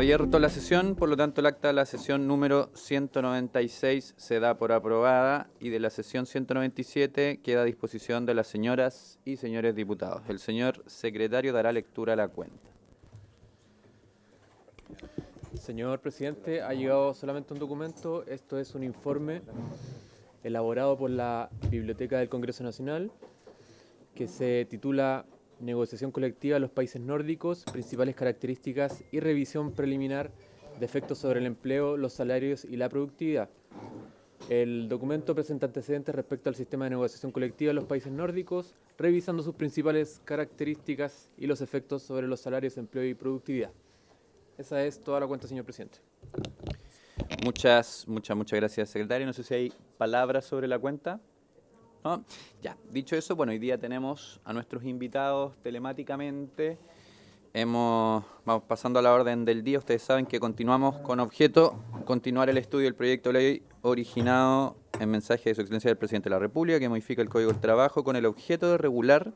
abierto la sesión, por lo tanto el acta de la sesión número 196 se da por aprobada y de la sesión 197 queda a disposición de las señoras y señores diputados. El señor secretario dará lectura a la cuenta. Señor presidente, ha llegado solamente un documento. Esto es un informe elaborado por la Biblioteca del Congreso Nacional que se titula Negociación colectiva de los países nórdicos, principales características y revisión preliminar de efectos sobre el empleo, los salarios y la productividad. El documento presenta antecedentes respecto al sistema de negociación colectiva de los países nórdicos, revisando sus principales características y los efectos sobre los salarios, empleo y productividad. Esa es toda la cuenta, señor presidente. Muchas gracias, secretario. No sé si hay palabras sobre la cuenta. ¿No? Ya, dicho eso, bueno, hoy día tenemos a nuestros invitados telemáticamente. Vamos pasando a la orden del día. Ustedes saben que continuamos con objeto continuar el estudio del proyecto de ley originado en mensaje de su excelencia del presidente de la República que modifica el Código del Trabajo con el objeto de regular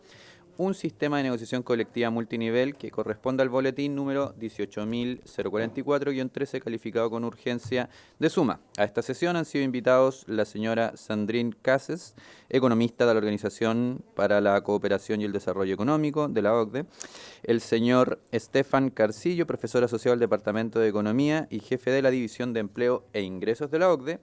un sistema de negociación colectiva multinivel que corresponde al boletín número 18.044-13 calificado con urgencia de suma. A esta sesión han sido invitados la señora Sandrine Cases, economista de la Organización para la Cooperación y el Desarrollo Económico de la OCDE, el señor Stefan Carcillo, profesor asociado al Departamento de Economía y jefe de la División de Empleo e Ingresos de la OCDE,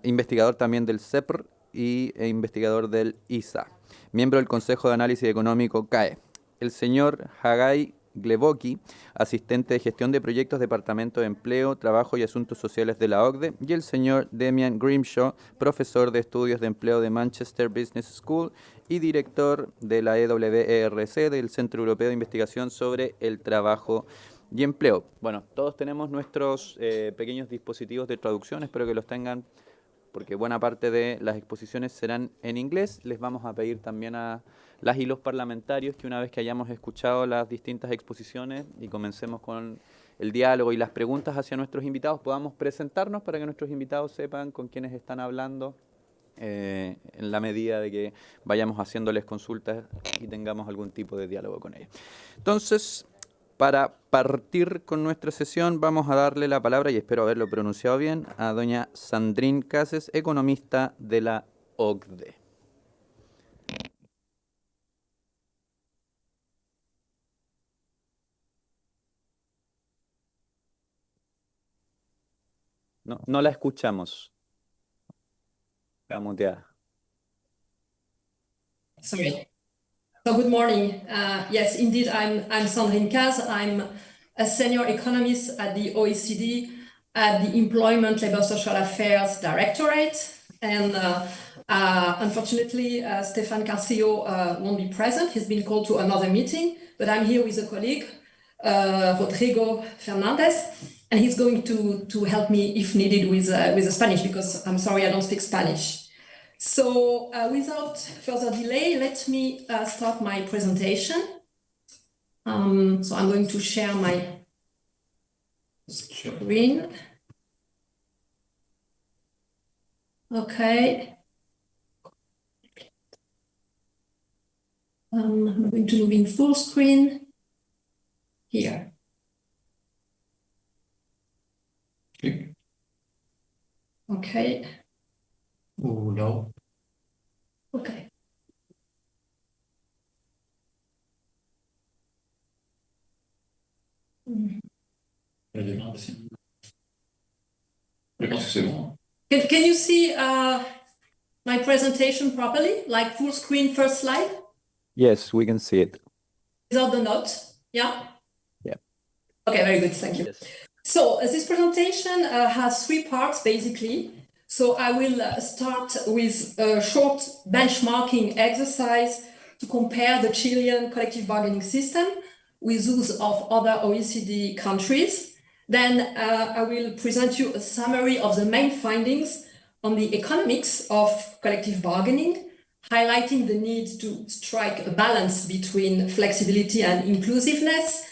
investigador también del CEPR e investigador del ISA. Miembro del Consejo de Análisis Económico CAE, el señor Hagai Gleboki, asistente de gestión de proyectos, Departamento de Empleo, Trabajo y Asuntos Sociales de la OCDE, y el señor Damian Grimshaw, profesor de Estudios de Empleo de Manchester Business School y director de la EWERC, del Centro Europeo de Investigación sobre el Trabajo y Empleo. Bueno, todos tenemos nuestros pequeños dispositivos de traducción, espero que los tengan, porque buena parte de las exposiciones serán en inglés. Les vamos a pedir también a las y los parlamentarios que una vez que hayamos escuchado las distintas exposiciones y comencemos con el diálogo y las preguntas hacia nuestros invitados, podamos presentarnos para que nuestros invitados sepan con quiénes están hablando, en la medida de que vayamos haciéndoles consultas y tengamos algún tipo de diálogo con ellos. Entonces, para partir con nuestra sesión, vamos a darle la palabra, y espero haberlo pronunciado bien, a doña Sandrine Cases, economista de la OCDE. No la escuchamos. Está muteada. Sorry. So good morning. Yes, indeed, I'm Sandrine Caz. I'm a senior economist at the OECD at the Employment, Labour, Social Affairs Directorate. And unfortunately, Stefan Carcillo won't be present. He's been called to another meeting, but I'm here with a colleague, Rodrigo Fernandez, and he's going to help me if needed with the Spanish, because I'm sorry, I don't speak Spanish. So without further delay, let me start my presentation. So I'm going to share my screen. Okay. I'm going to move in full screen here. Okay. Oh, no. Okay. Je pense que c'est bon. Can you see my presentation properly? Like full screen, first slide? Yes, we can see it. Without the notes? Yeah? Yeah. Okay, very good, thank you. Yes. So this presentation has three parts, basically. So I will start with a short benchmarking exercise to compare the Chilean collective bargaining system with those of other OECD countries. Then I will present you a summary of the main findings on the economics of collective bargaining, highlighting the need to strike a balance between flexibility and inclusiveness.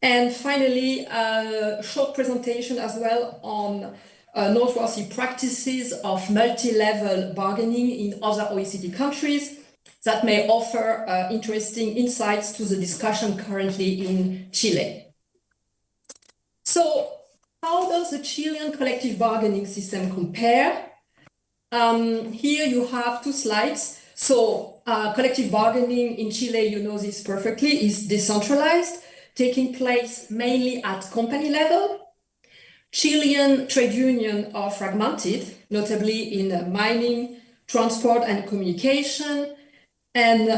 And finally, a short presentation as well on noteworthy practices of multi-level bargaining in other OECD countries that may offer interesting insights to the discussion currently in Chile. So how does the Chilean collective bargaining system compare? Here you have two slides. So collective bargaining in Chile, you know this perfectly, is decentralized, taking place mainly at company level. Chilean trade unions are fragmented, notably in mining, transport and communication, and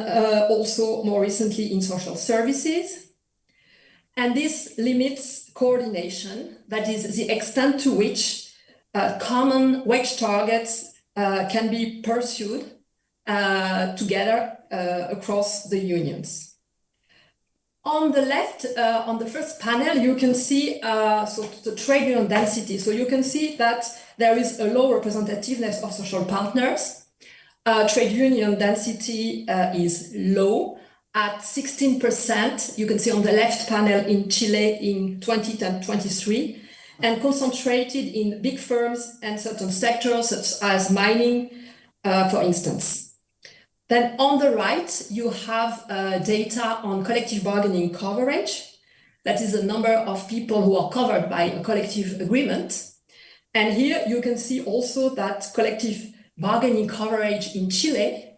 also more recently in social services. And this limits coordination, that is the extent to which common wage targets can be pursued together across the unions. On the left, on the first panel, you can see so the trade union density. So you can see that there is a low representativeness of social partners. Trade union density is low at 16%. You can see on the left panel in Chile in 2023, and concentrated in big firms and certain sectors such as mining, for instance. Then on the right, you have data on collective bargaining coverage. That is the number of people who are covered by a collective agreement. And here you can see also that collective bargaining coverage in Chile,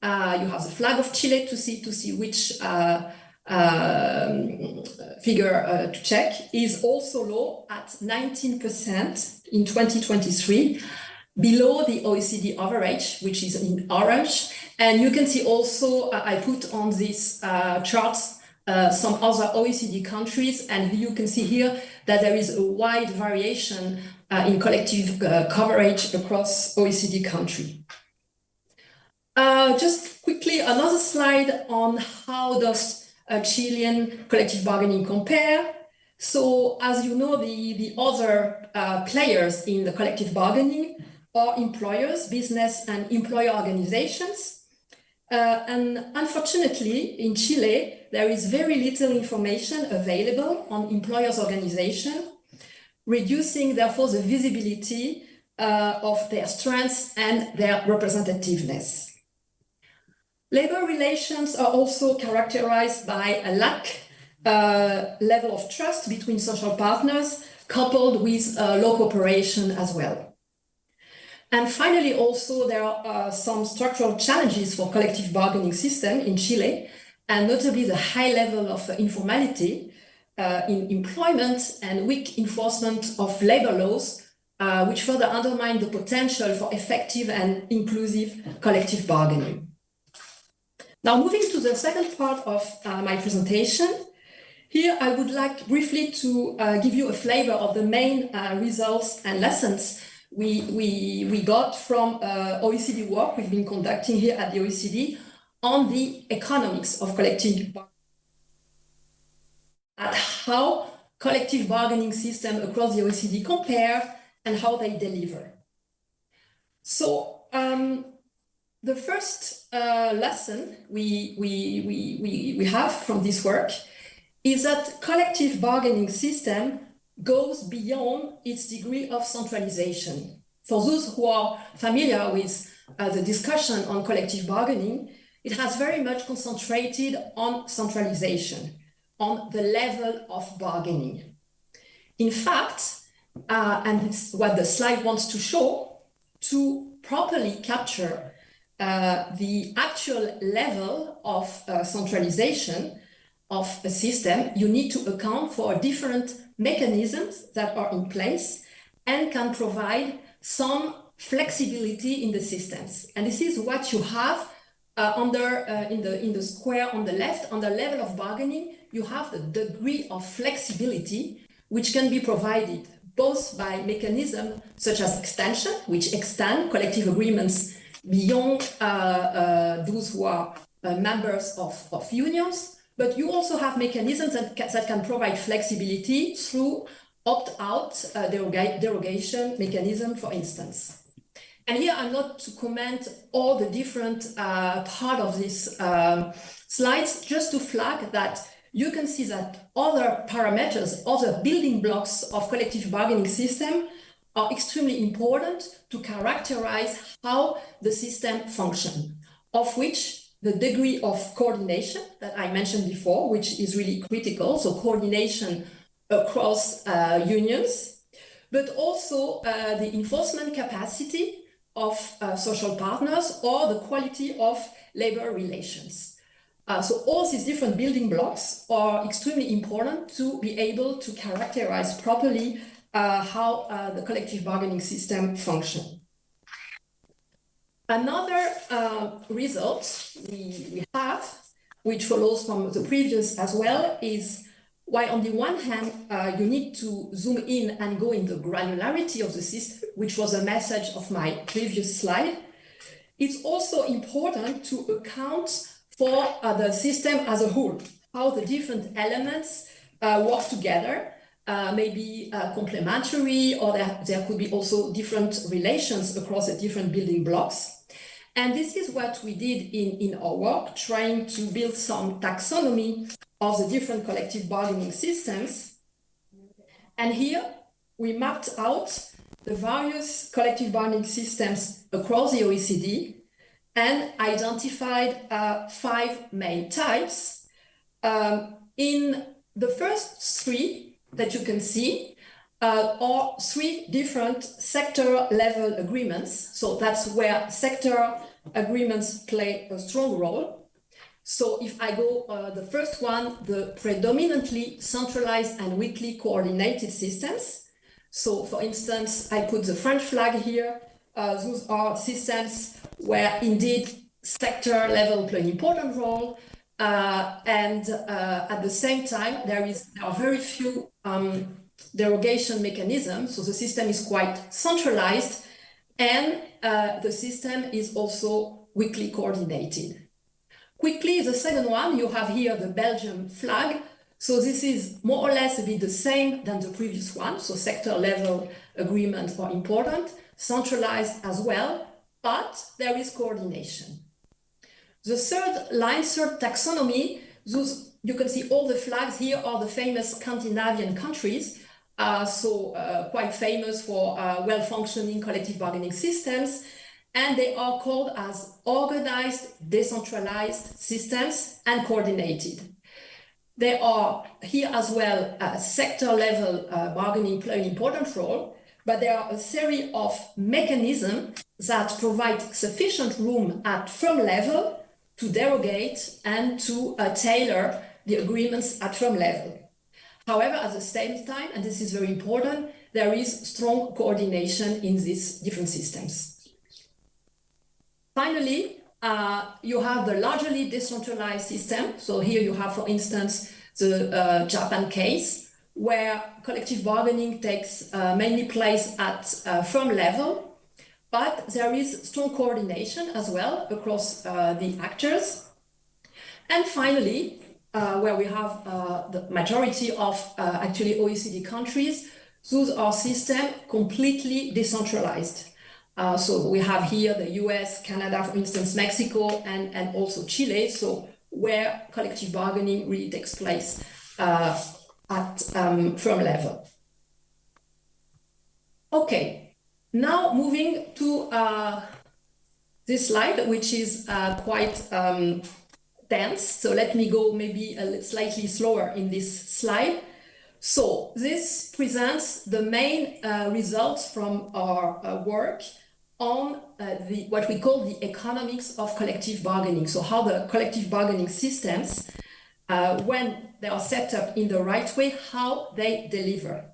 you have the flag of Chile to see which figure to check, is also low at 19% in 2023, below the OECD average, which is in orange. And you can see also, I put on this charts some other OECD countries, and you can see here that there is a wide variation in collective coverage across OECD countries. Just quickly, another slide on how does Chilean collective bargaining compare. So as you know, the other players in the collective bargaining are employers, business and employer organizations. And unfortunately, in Chile, there is very little information available on employers' organization, reducing therefore the visibility of their strengths and their representativeness. Labor relations are also characterized by a lack level of trust between social partners, coupled with low cooperation as well. And finally, also, there are some structural challenges for collective bargaining system in Chile, and notably the high level of informality in employment and weak enforcement of labor laws, which further undermine the potential for effective and inclusive collective bargaining. Now, moving to the second part of my presentation, here I would like briefly to give you a flavor of the main results and lessons we got from OECD work we've been conducting here at the OECD on the economics of collective bargaining, at how collective bargaining systems across the OECD compare and how they deliver. So the first lesson we have from this work is that collective bargaining system goes beyond its degree of centralization. For those who are familiar with the discussion on collective bargaining, it has very much concentrated on centralization, on the level of bargaining. In fact, and it's what the slide wants to show, to properly capture the actual level of centralization of a system, you need to account for different mechanisms that are in place and can provide some flexibility in the systems. And this is what you have in the square on the left. On the level of bargaining, you have the degree of flexibility which can be provided both by mechanisms such as extension, which extend collective agreements beyond those who are members of unions, but you also have mechanisms that can provide flexibility through opt-out derogation mechanism, for instance. And here I'm not to comment all the different part of this slides, just to flag that you can see that other parameters, other building blocks of collective bargaining system are extremely important to characterize how the system functions, of which the degree of coordination that I mentioned before, which is really critical. So coordination across unions, but also the enforcement capacity of social partners or the quality of labor relations. So all these different building blocks are extremely important to be able to characterize properly how the collective bargaining system functions. Another result we have, which follows from the previous as well, is why on the one hand, you need to zoom in and go in the granularity of the system, which was a message of my previous slide. It's also important to account for the system as a whole, how the different elements work together, maybe complementary, or there could be also different relations across the different building blocks. And this is what we did in our work, trying to build some taxonomy of the different collective bargaining systems. And here we mapped out the various collective bargaining systems across the OECD and identified 5 main types. In the first 3 that you can see are 3 different sector level agreements. So that's where sector agreements play a strong role. So if I go the first one, the predominantly centralized and weakly coordinated systems. So for instance, I put the French flag here. Those are systems where indeed sector level play an important role. And at the same time, there are very few derogation mechanisms. So the system is quite centralized, and the system is also weakly coordinated. Quickly, the second one, you have here the Belgian flag. So this is more or less a bit the same than the previous one. So sector level agreements are important, centralized as well, but there is coordination. The third taxonomy, those, you can see all the flags here are the famous Scandinavian countries. Quite famous for well-functioning collective bargaining systems. And they are called as organized, decentralized systems and coordinated. They are here as well sector level bargaining play an important role, but there are a series of mechanisms that provide sufficient room at firm level to derogate and to tailor the agreements at firm level. However, at the same time, and this is very important, there is strong coordination in these different systems. Finally, you have the largely decentralized system. So here you have, for instance, the Japan case, where collective bargaining takes mainly place at firm level, but there is strong coordination as well across the actors. And finally, where we have the majority of actually OECD countries, those are systems completely decentralized. So we have here the US, Canada, for instance, Mexico, and also Chile, so where collective bargaining really takes place at firm level. Okay, now moving to this slide, which is quite dense. So let me go maybe slightly slower in this slide. So this presents the main results from our work on what we call the economics of collective bargaining. So how the collective bargaining systems, when they are set up in the right way, how they deliver.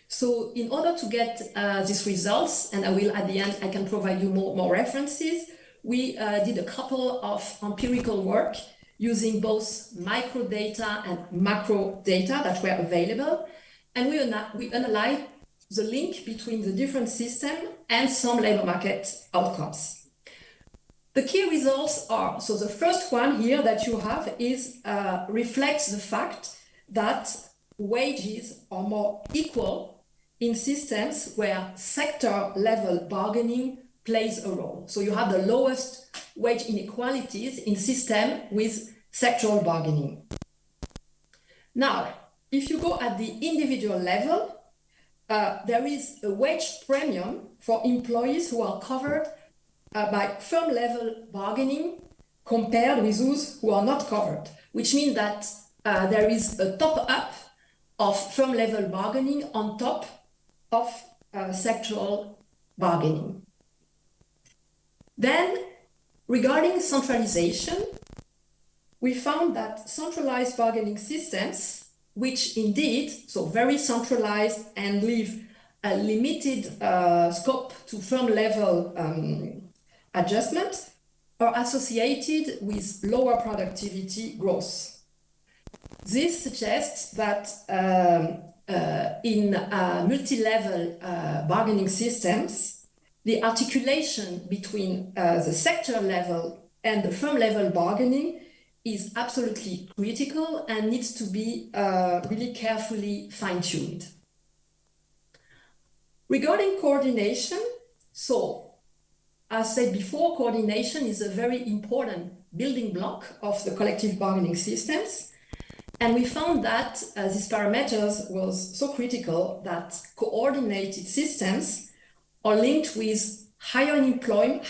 So in order to get these results, and I will at the end, I can provide you more references, we did a couple of empirical work using both micro data and macro data that were available. And we analyzed the link between the different systems and some labor market outcomes. The key results are, so the first one here that you have is reflects the fact that wages are more equal in systems where sector level bargaining plays a role. So you have the lowest wage inequalities in system with sectoral bargaining. Now, if you go at the individual level, there is a wage premium for employees who are covered by firm level bargaining compared with those who are not covered, which means that there is a top up of firm level bargaining on top of sectoral bargaining. Then, regarding centralization, we found that centralized bargaining systems, which indeed, so very centralized and leave a limited scope to firm level adjustment, are associated with lower productivity growth. This suggests that in multi-level bargaining systems, the articulation between the sector level and the firm level bargaining is absolutely critical and needs to be really carefully fine-tuned. Regarding coordination, so as said before, coordination is a very important building block of the collective bargaining systems. And we found that these parameters was so critical that coordinated systems are linked with higher employment,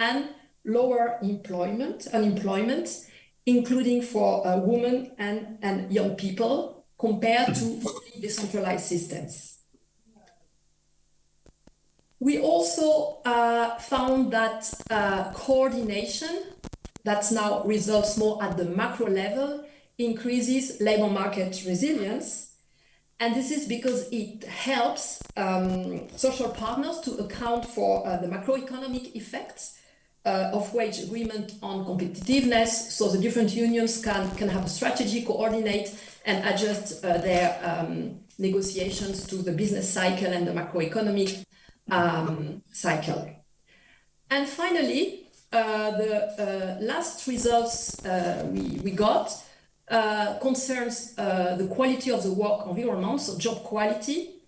and lower unemployment, including for women and young people, compared to fully decentralized systems. We also found that coordination that now results more at the macro level increases labor market resilience. And this is because it helps social partners to account for the macroeconomic effects of wage agreement on competitiveness. So the different unions can have a strategy, coordinate, and adjust their negotiations to the business cycle and the macroeconomic cycle. And finally, the last results we got concerns the quality of the work environment, so job quality.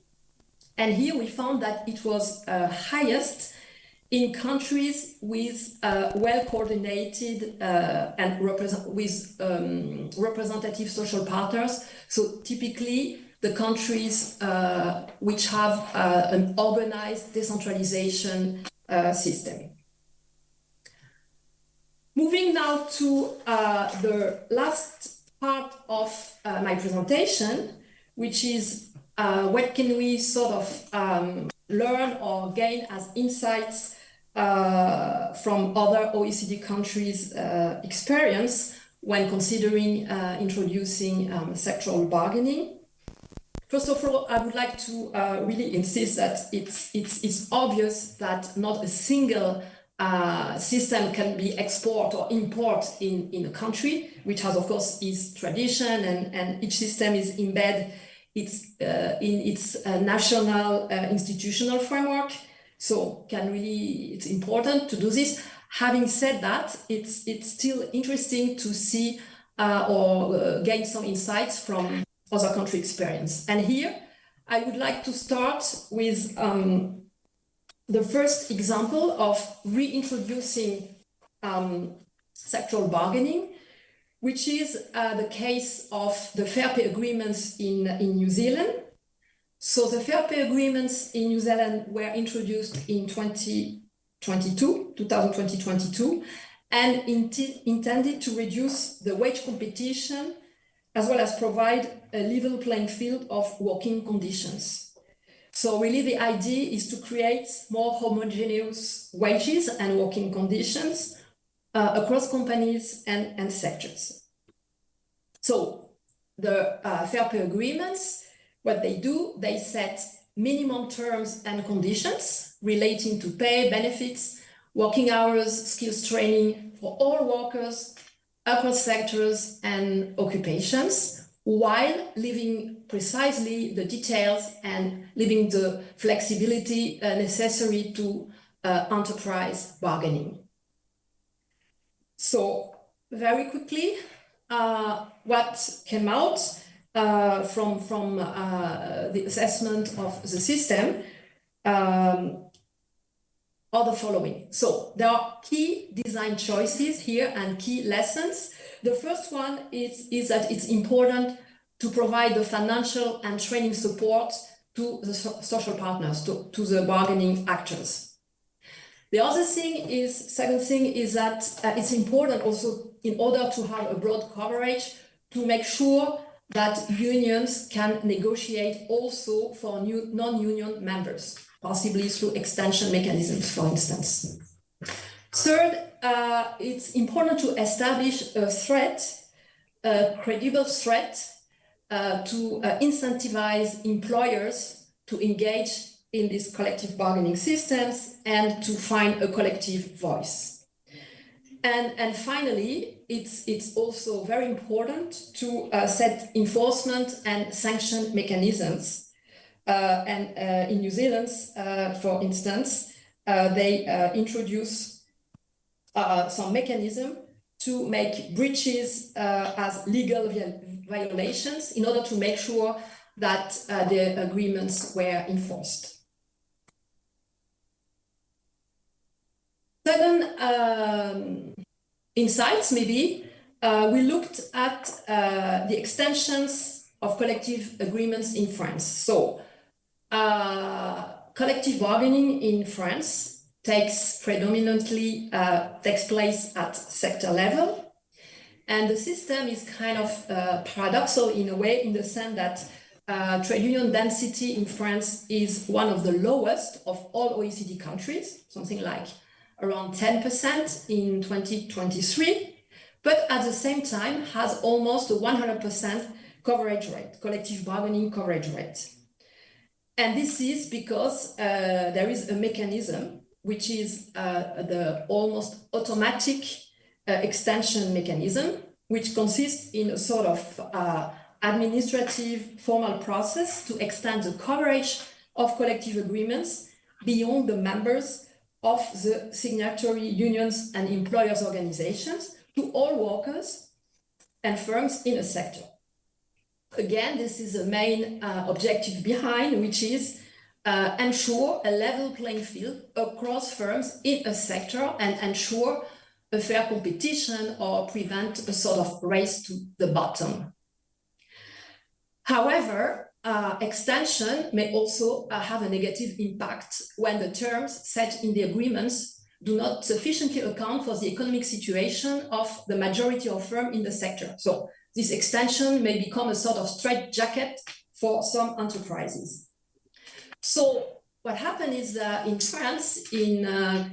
And here we found that it was highest in countries with well-coordinated and representative social partners. So typically, the countries which have an organized decentralization system. Moving now to the last part of my presentation, which is what can we sort of learn or gain as insights from other OECD countries' experience when considering introducing sectoral bargaining. First of all, I would like to really insist that it's obvious that not a single system can be export or import in a country, which has, of course, its tradition, and each system is embedded in its national institutional framework. So it's important to do this. Having said that, it's still interesting to see or gain some insights from other country experience. And here, I would like to start with the first example of reintroducing sectoral bargaining, which is the case of the fair pay agreements in New Zealand. So the fair pay agreements in New Zealand were introduced in 2022, and intended to reduce the wage competition as well as provide a level playing field of working conditions. So really the idea is to create more homogeneous wages and working conditions across companies and sectors. So the fair pay agreements, what they do, they set minimum terms and conditions relating to pay, benefits, working hours, skills training for all workers across sectors and occupations, while leaving precisely the details and leaving the flexibility necessary to enterprise bargaining. So very quickly, what came out from the assessment of the system are the following. So there are key design choices here and key lessons. The first one is that it's important to provide the financial and training support to the social partners, to the bargaining actors. The other thing second thing is that it's important also, in order to have a broad coverage, to make sure that unions can negotiate also for new non-union members, possibly through extension mechanisms, for instance. Third, it's important to establish a threat, a credible threat, to incentivize employers to engage in these collective bargaining systems and to find a collective voice. And finally, it's also very important to set enforcement and sanction mechanisms. In New Zealand, for instance, they introduce some mechanism to make breaches as legal violations in order to make sure that the agreements were enforced. Second insights, maybe, we looked at the extensions of collective agreements in France. So, collective bargaining in France takes place at sector level. And the system is kind of paradoxical in a way, in the sense that trade union density in France is one of the lowest of all OECD countries, something like around 10% in 2023, but at the same time has almost a 100% coverage rate, collective bargaining coverage rate. And this is because there is a mechanism which is the almost automatic extension mechanism, which consists in a sort of administrative formal process to extend the coverage of collective agreements beyond the members of the signatory unions and employers' organizations to all workers and firms in a sector. Again, this is the main objective behind, which is ensure a level playing field across firms in a sector and ensure a fair competition or prevent a sort of race to the bottom. However, extension may also have a negative impact when the terms set in the agreements do not sufficiently account for the economic situation of the majority of firms in the sector. So this extension may become a sort of straitjacket for some enterprises. So what happened is in France in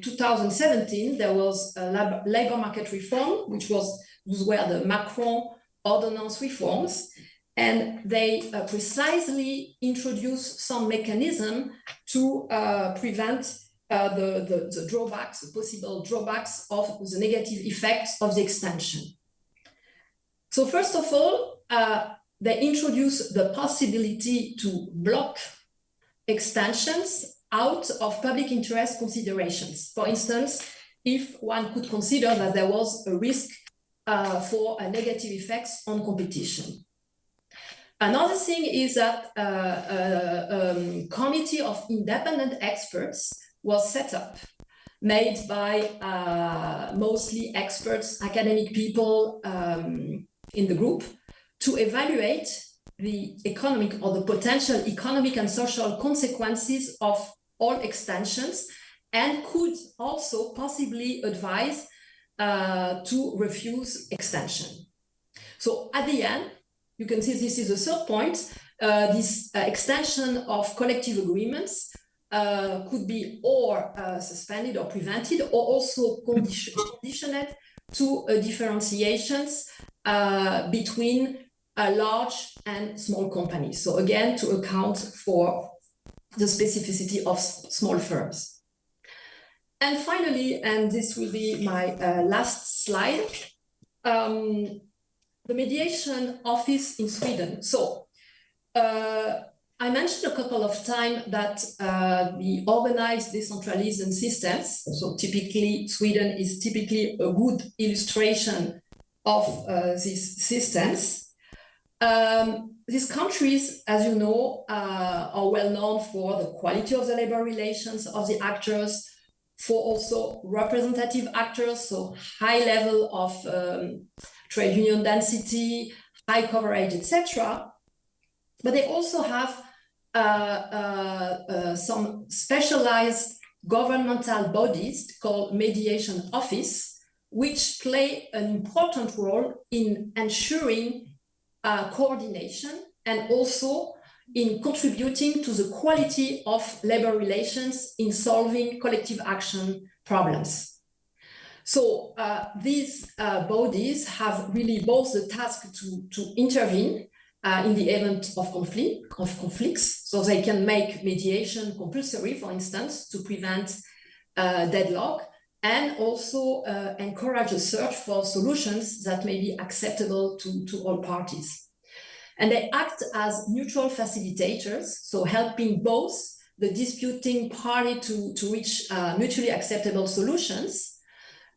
2017, there was a labor market reform, those were the Macron ordinance reforms. And they precisely introduce some mechanism to prevent the drawbacks, the possible drawbacks of the negative effects of the extension. So first of all, they introduce the possibility to block extensions out of public interest considerations. For instance, if one could consider that there was a risk for a negative effects on competition. Another thing is that a committee of independent experts was set up, made by mostly experts, academic people in the group, to evaluate the economic or the potential economic and social consequences of all extensions, and could also possibly advise to refuse extension. So at the end, you can see this is the third point. This extension of collective agreements could be or suspended or prevented, or also conditioned to differentiations between large and small companies. So again, to account for the specificity of small firms. And finally, and this will be my last slide, the mediation office in Sweden. So I mentioned a couple of times that the organized decentralization systems, so typically Sweden is typically a good illustration of these systems. These countries, as you know, are well known for the quality of the labor relations of the actors, for also representative actors, so high level of trade union density, high coverage, etc. But they also have some specialized governmental bodies called mediation office, which play an important role in ensuring coordination and also in contributing to the quality of labor relations in solving collective action problems. So these bodies have really both the task to intervene in the event of conflicts, so they can make mediation compulsory, for instance, to prevent deadlock, and also encourage a search for solutions that may be acceptable to all parties. And they act as neutral facilitators, so helping both the disputing party to reach mutually acceptable solutions,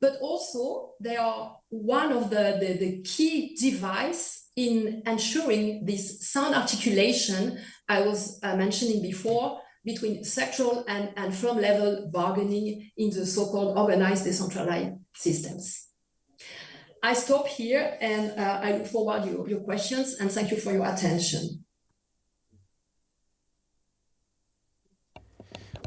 but also they are one of the key device in ensuring this sound articulation I was mentioning before between sectoral and firm-level bargaining in the so-called organized decentralized systems. I stop here and I look forward to your questions and thank you for your attention.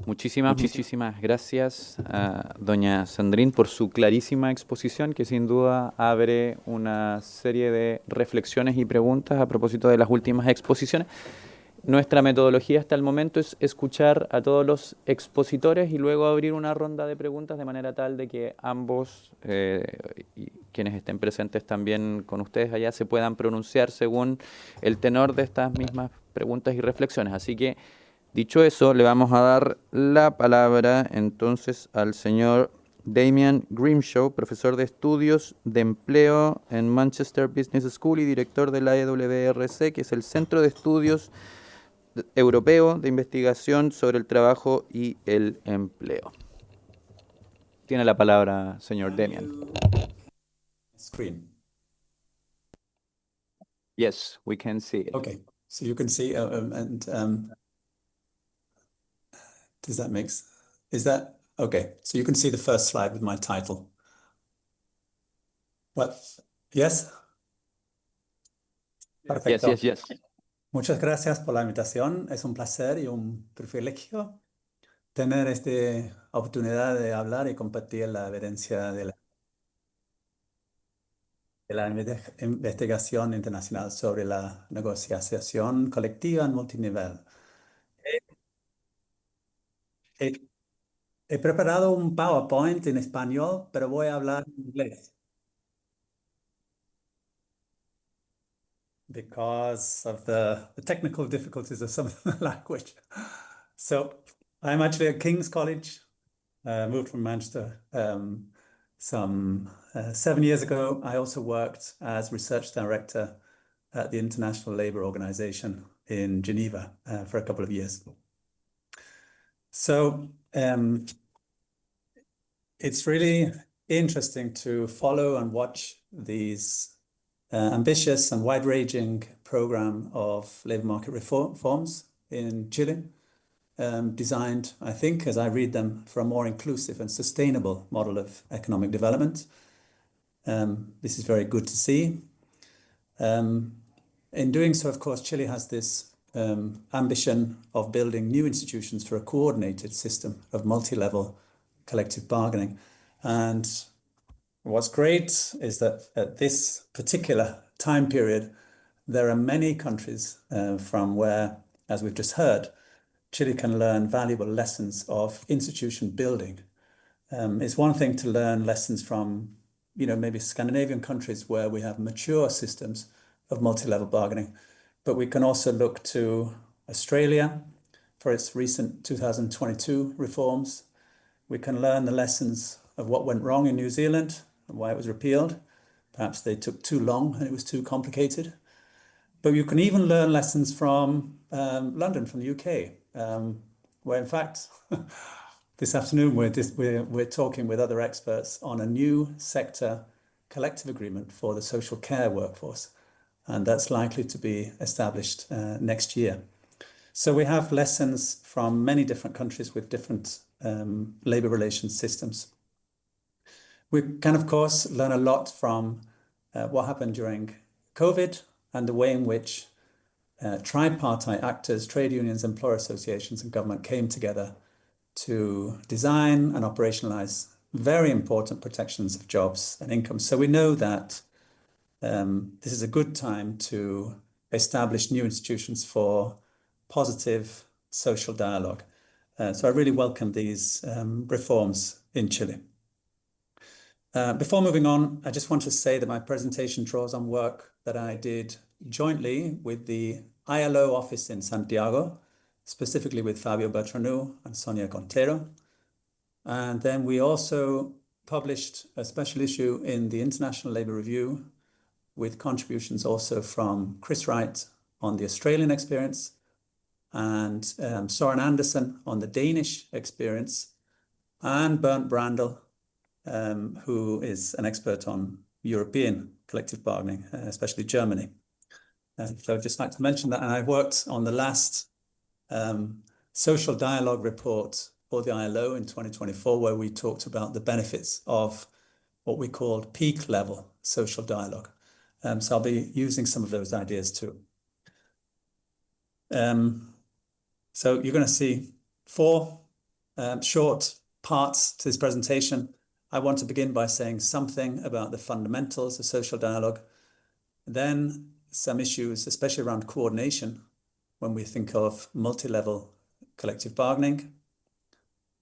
Muchísimas gracias a doña Sandrine por su clarísima exposición, que sin duda abre una serie de reflexiones y preguntas a propósito de las últimas exposiciones. Nuestra metodología hasta el momento es escuchar a todos los expositores y luego abrir una ronda de preguntas de manera tal de que ambos y quienes estén presentes también con ustedes allá se puedan pronunciar según el tenor de estas mismas preguntas y reflexiones. Así que, dicho eso, le vamos a dar la palabra entonces al señor Damian Grimshaw, profesor de estudios de empleo en Manchester Business School y director de la EWRC, que es el Centro de Estudios Europeo de Investigación sobre el Trabajo y el Empleo. Tiene la palabra, señor Damian. Screen. Yes, we can see it. Okay, so you can see, does that make sense? Is that, okay, so you can see the first slide with my title. What? Yes? Perfecto. Yes. Muchas gracias por la invitación. Es un placer y un privilegio tener esta oportunidad de hablar y compartir la evidencia de la investigación internacional sobre la negociación colectiva en multinivel. He preparado un PowerPoint en español, pero voy a hablar en inglés. Because of the technical difficulties of some of the language. So I'm actually at King's College, moved from Manchester some 7 years ago. I also worked as research director at the International Labour Organization in Geneva for a couple of years. So it's really interesting to follow and watch these ambitious and wide-ranging program of labor market reforms in Chile, designed, I think, as I read them, for a more inclusive and sustainable model of economic development. This is very good to see. In doing so, of course, Chile has this ambition of building new institutions for a coordinated system of multi-level collective bargaining. And what's great is that at this particular time period, there are many countries from where, as we've just heard, Chile can learn valuable lessons of institution building. It's one thing to learn lessons from, maybe Scandinavian countries where we have mature systems of multi-level bargaining, but we can also look to Australia for its recent 2022 reforms. We can learn the lessons of what went wrong in New Zealand and why it was repealed. Perhaps they took too long and it was too complicated. But you can even learn lessons from London, from the UK, where in fact, this afternoon we're talking with other experts on a new sector collective agreement for the social care workforce. And that's likely to be established next year. So we have lessons from many different countries with different labor relations systems. We can, of course, learn a lot from what happened during COVID and the way in which tripartite actors, trade unions, employer associations, and government came together to design and operationalize very important protections of jobs and income. So we know that this is a good time to establish new institutions for positive social dialogue. So I really welcome these reforms in Chile. Before moving on, I just want to say that my presentation draws on work that I did jointly with the ILO office in Santiago, specifically with Fabio Bertranu and Sonia Contero. And then we also published a special issue in the International Labour Review with contributions also from Chris Wright on the Australian experience and Søren Andersen on the Danish experience, and Bernd Brandl, who is an expert on European collective bargaining, especially Germany. So I'd just like to mention that. And I worked on the last social dialogue report for the ILO in 2024, where we talked about the benefits of what we called peak level social dialogue. So I'll be using some of those ideas too. So you're going to see 4 short parts to this presentation. I want to begin by saying something about the fundamentals of social dialogue, then some issues, especially around coordination, when we think of multi-level collective bargaining.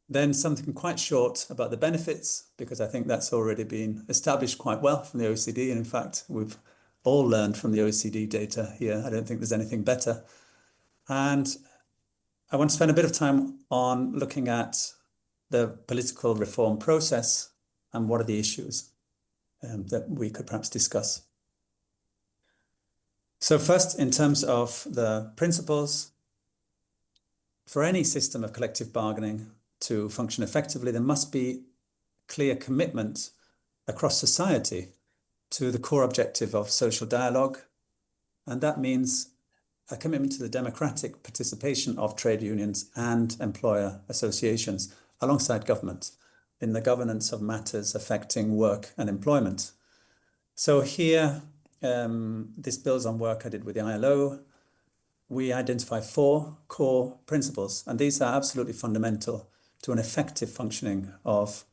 Then something quite short about the benefits, because I think that's already been established quite well from the OECD. And in fact, we've all learned from the OECD data here. I don't think there's anything better. And I want to spend a bit of time on looking at the political reform process and what are the issues that we could perhaps discuss. So first, in terms of the principles, for any system of collective bargaining to function effectively, there must be clear commitment across society to the core objective of social dialogue. And that means a commitment to the democratic participation of trade unions and employer associations alongside government in the governance of matters affecting work and employment. So here, this builds on work I did with the ILO. We identify 4 core principles, and these are absolutely fundamental to an effective functioning of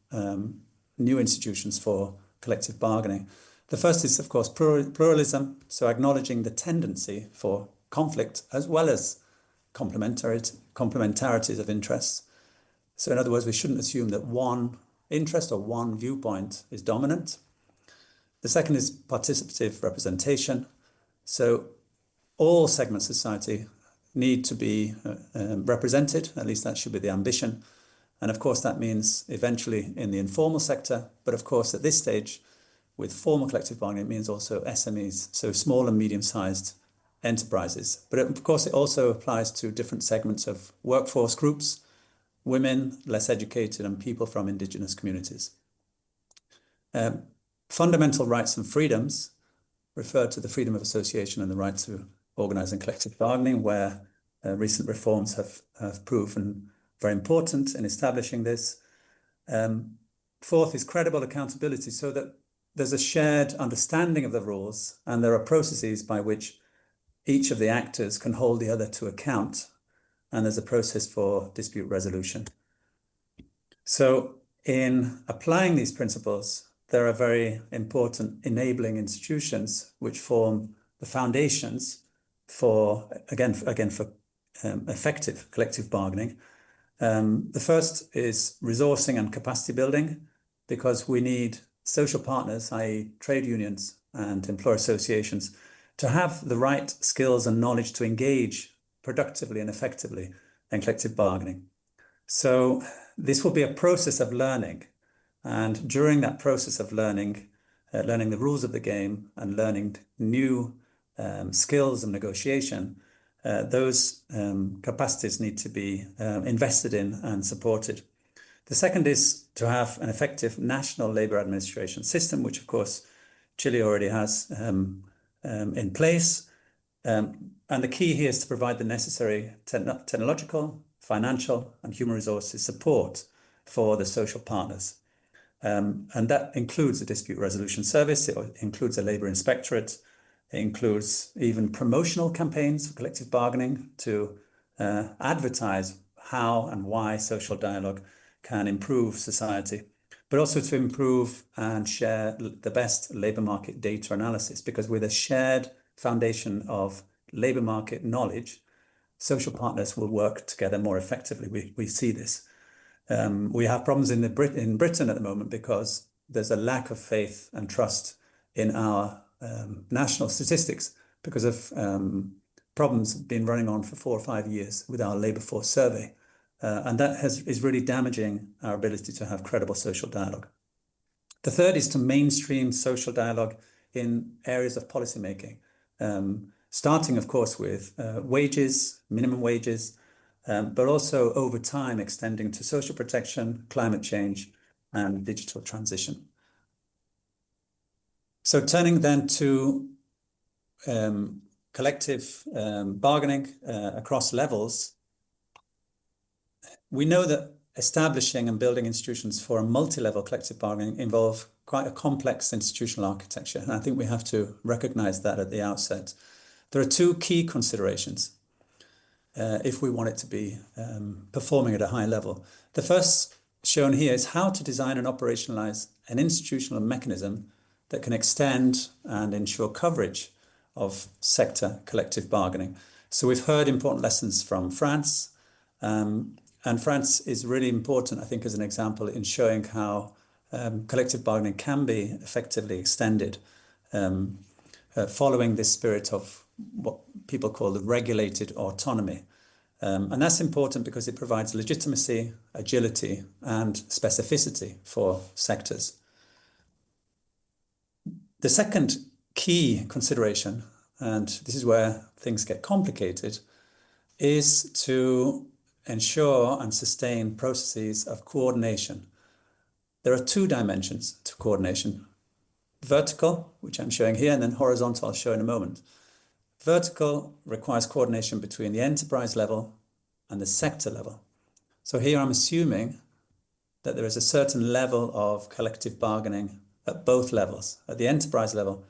new institutions for collective bargaining. The first is, of course, pluralism, so acknowledging the tendency for conflict as well as complementarities of interests. So in other words, we shouldn't assume that one interest or one viewpoint is dominant. The second is participative representation. So all segments of society need to be represented, at least that should be the ambition. And of course, that means eventually in the informal sector, but of course at this stage, with formal collective bargaining, it means also SMEs, so small and medium-sized enterprises. But of course, it also applies to different segments of workforce groups, women, less educated, and people from indigenous communities. Fundamental rights and freedoms refer to the freedom of association and the right to organize in collective bargaining, where recent reforms have proven very important in establishing this. Fourth is credible accountability, so that there's a shared understanding of the rules and there are processes by which each of the actors can hold the other to account, and there's a process for dispute resolution. So in applying these principles, there are very important enabling institutions which form the foundations for, again, for effective collective bargaining. The first is resourcing and capacity building, because we need social partners, i.e. trade unions and employer associations, to have the right skills and knowledge to engage productively and effectively in collective bargaining. So this will be a process of learning. And during that process of learning the rules of the game and learning new skills of negotiation, those capacities need to be invested in and supported. The second is to have an effective national labour administration system, which of course Chile already has in place. And the key here is to provide the necessary technological, financial and human resources support for the social partners. And that includes a dispute resolution service, it includes a labour inspectorate, it includes even promotional campaigns for collective bargaining to advertise how and why social dialogue can improve society. but also to improve and share the best labour market data analysis, because with a shared foundation of labour market knowledge, social partners will work together more effectively. We see this. We have problems in Britain at the moment because there's a lack of faith and trust in our national statistics because of problems been running on for 4 or 5 years with our labour force survey. And that is really damaging our ability to have credible social dialogue. The third is to mainstream social dialogue in areas of policymaking, starting, of course, with wages, minimum wages, but also over time extending to social protection, climate change, and digital transition. So turning then to collective bargaining across levels, we know that establishing and building institutions for a multi-level collective bargaining involve quite a complex institutional architecture. And I think we have to recognize that at the outset. There are 2 key considerations if we want it to be performing at a high level. The first shown here is how to design and operationalize an institutional mechanism that can extend and ensure coverage of sector collective bargaining. So we've heard important lessons from France, and France is really important, I think, as an example in showing how collective bargaining can be effectively extended following this spirit of what people call the regulated autonomy. And that's important because it provides legitimacy, agility, and specificity for sectors. The second key consideration, and this is where things get complicated, is to ensure and sustain processes of coordination. There are 2 dimensions to coordination. Vertical, which I'm showing here, and then horizontal I'll show in a moment. Vertical requires coordination between the enterprise level and the sector level. So here I'm assuming that there is a certain level of collective bargaining at both levels, at the enterprise level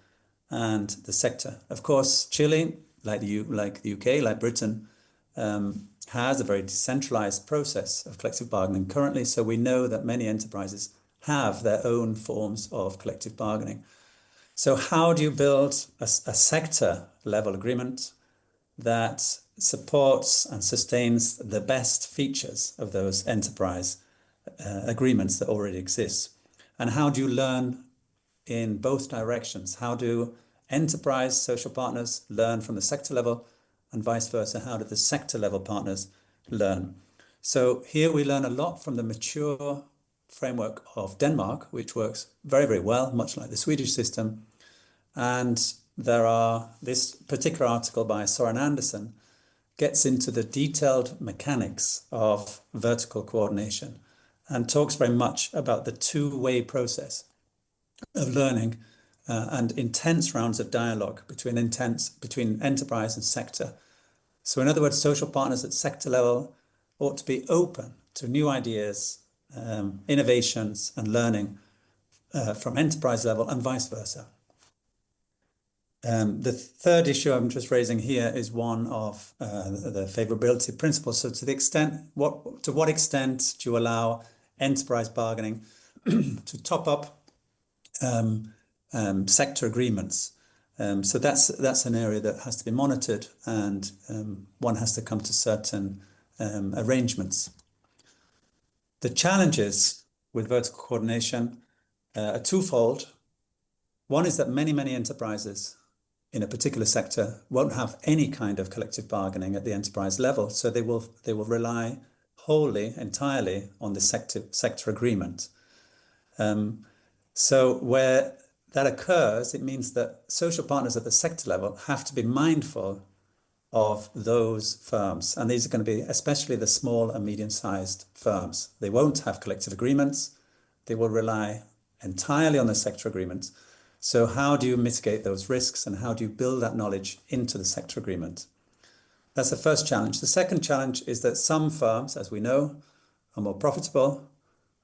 and the sector. Of course, Chile, like the UK, like Britain, has a very decentralized process of collective bargaining currently. So we know that many enterprises have their own forms of collective bargaining. So how do you build a sector level agreement that supports and sustains the best features of those enterprise agreements that already exist? And how do you learn in both directions? How do enterprise social partners learn from the sector level, and vice versa? How do the sector level partners learn? So here we learn a lot from the mature framework of Denmark, which works very, very well, much like the Swedish system. And this particular article by Søren Andersen gets into the detailed mechanics of vertical coordination and talks very much about the 2-way process of learning and intense rounds of dialogue between enterprise and sector. So in other words, social partners at sector level ought to be open to new ideas, innovations, and learning from enterprise level, and vice versa. The third issue I'm just raising here is one of the favorability principle. So to what extent do you allow enterprise bargaining to top up sector agreements? So that's an area that has to be monitored, and one has to come to certain arrangements. The challenges with vertical coordination are twofold. One is that many enterprises in a particular sector won't have any kind of collective bargaining at the enterprise level, so they will rely entirely on the sector agreement. So where that occurs, it means that social partners at the sector level have to be mindful of those firms. And these are going to be especially the small and medium-sized firms. They won't have collective agreements. They will rely entirely on the sector agreements. So how do you mitigate those risks, and how do you build that knowledge into the sector agreement? That's the first challenge. The second challenge is that some firms, as we know, are more profitable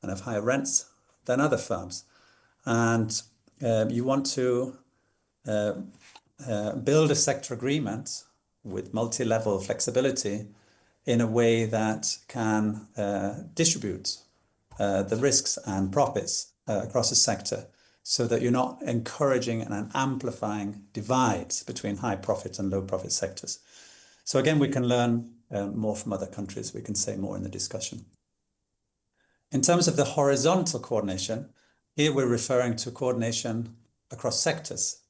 and have higher rents than other firms. And you want to build a sector agreement with multi-level flexibility in a way that can distribute the risks and profits across the sector, so that you're not encouraging and amplifying divides between high profit and low profit sectors. So again, we can learn more from other countries. We can say more in the discussion. In terms of the horizontal coordination, here we're referring to coordination across sectors.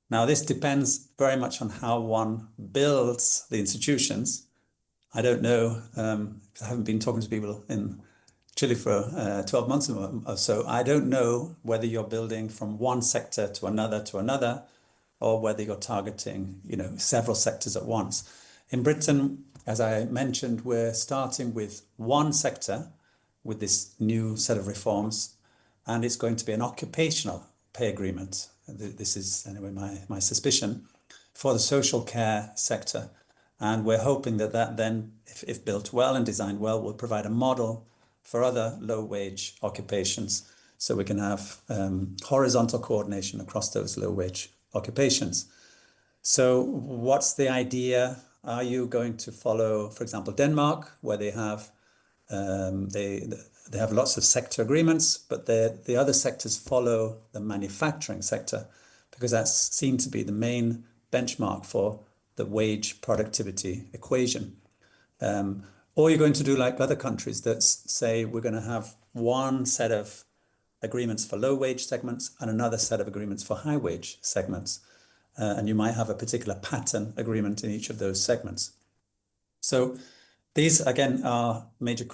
Now, this depends very much on how one builds the institutions. I don't know, I haven't been talking to people in Chile for 12 months or so. I don't know whether you're building from one sector to another, or whether you're targeting, several sectors at once. In Britain, as I mentioned, we're starting with one sector with this new set of reforms, and it's going to be an occupational pay agreement. This is anyway my suspicion for the social care sector. And we're hoping that then, if built well and designed well, will provide a model for other low-wage occupations, so we can have horizontal coordination across those low-wage occupations. So what's the idea? Are you going to follow, for example, Denmark, where they have lots of sector agreements, but the other sectors follow the manufacturing sector, because that's seen to be the main benchmark for the wage productivity equation. Or you're going to do like other countries that say we're going to have one set of agreements for low wage segments and another set of agreements for high wage segments. And you might have a particular pattern agreement in each of those segments. So these, again, are major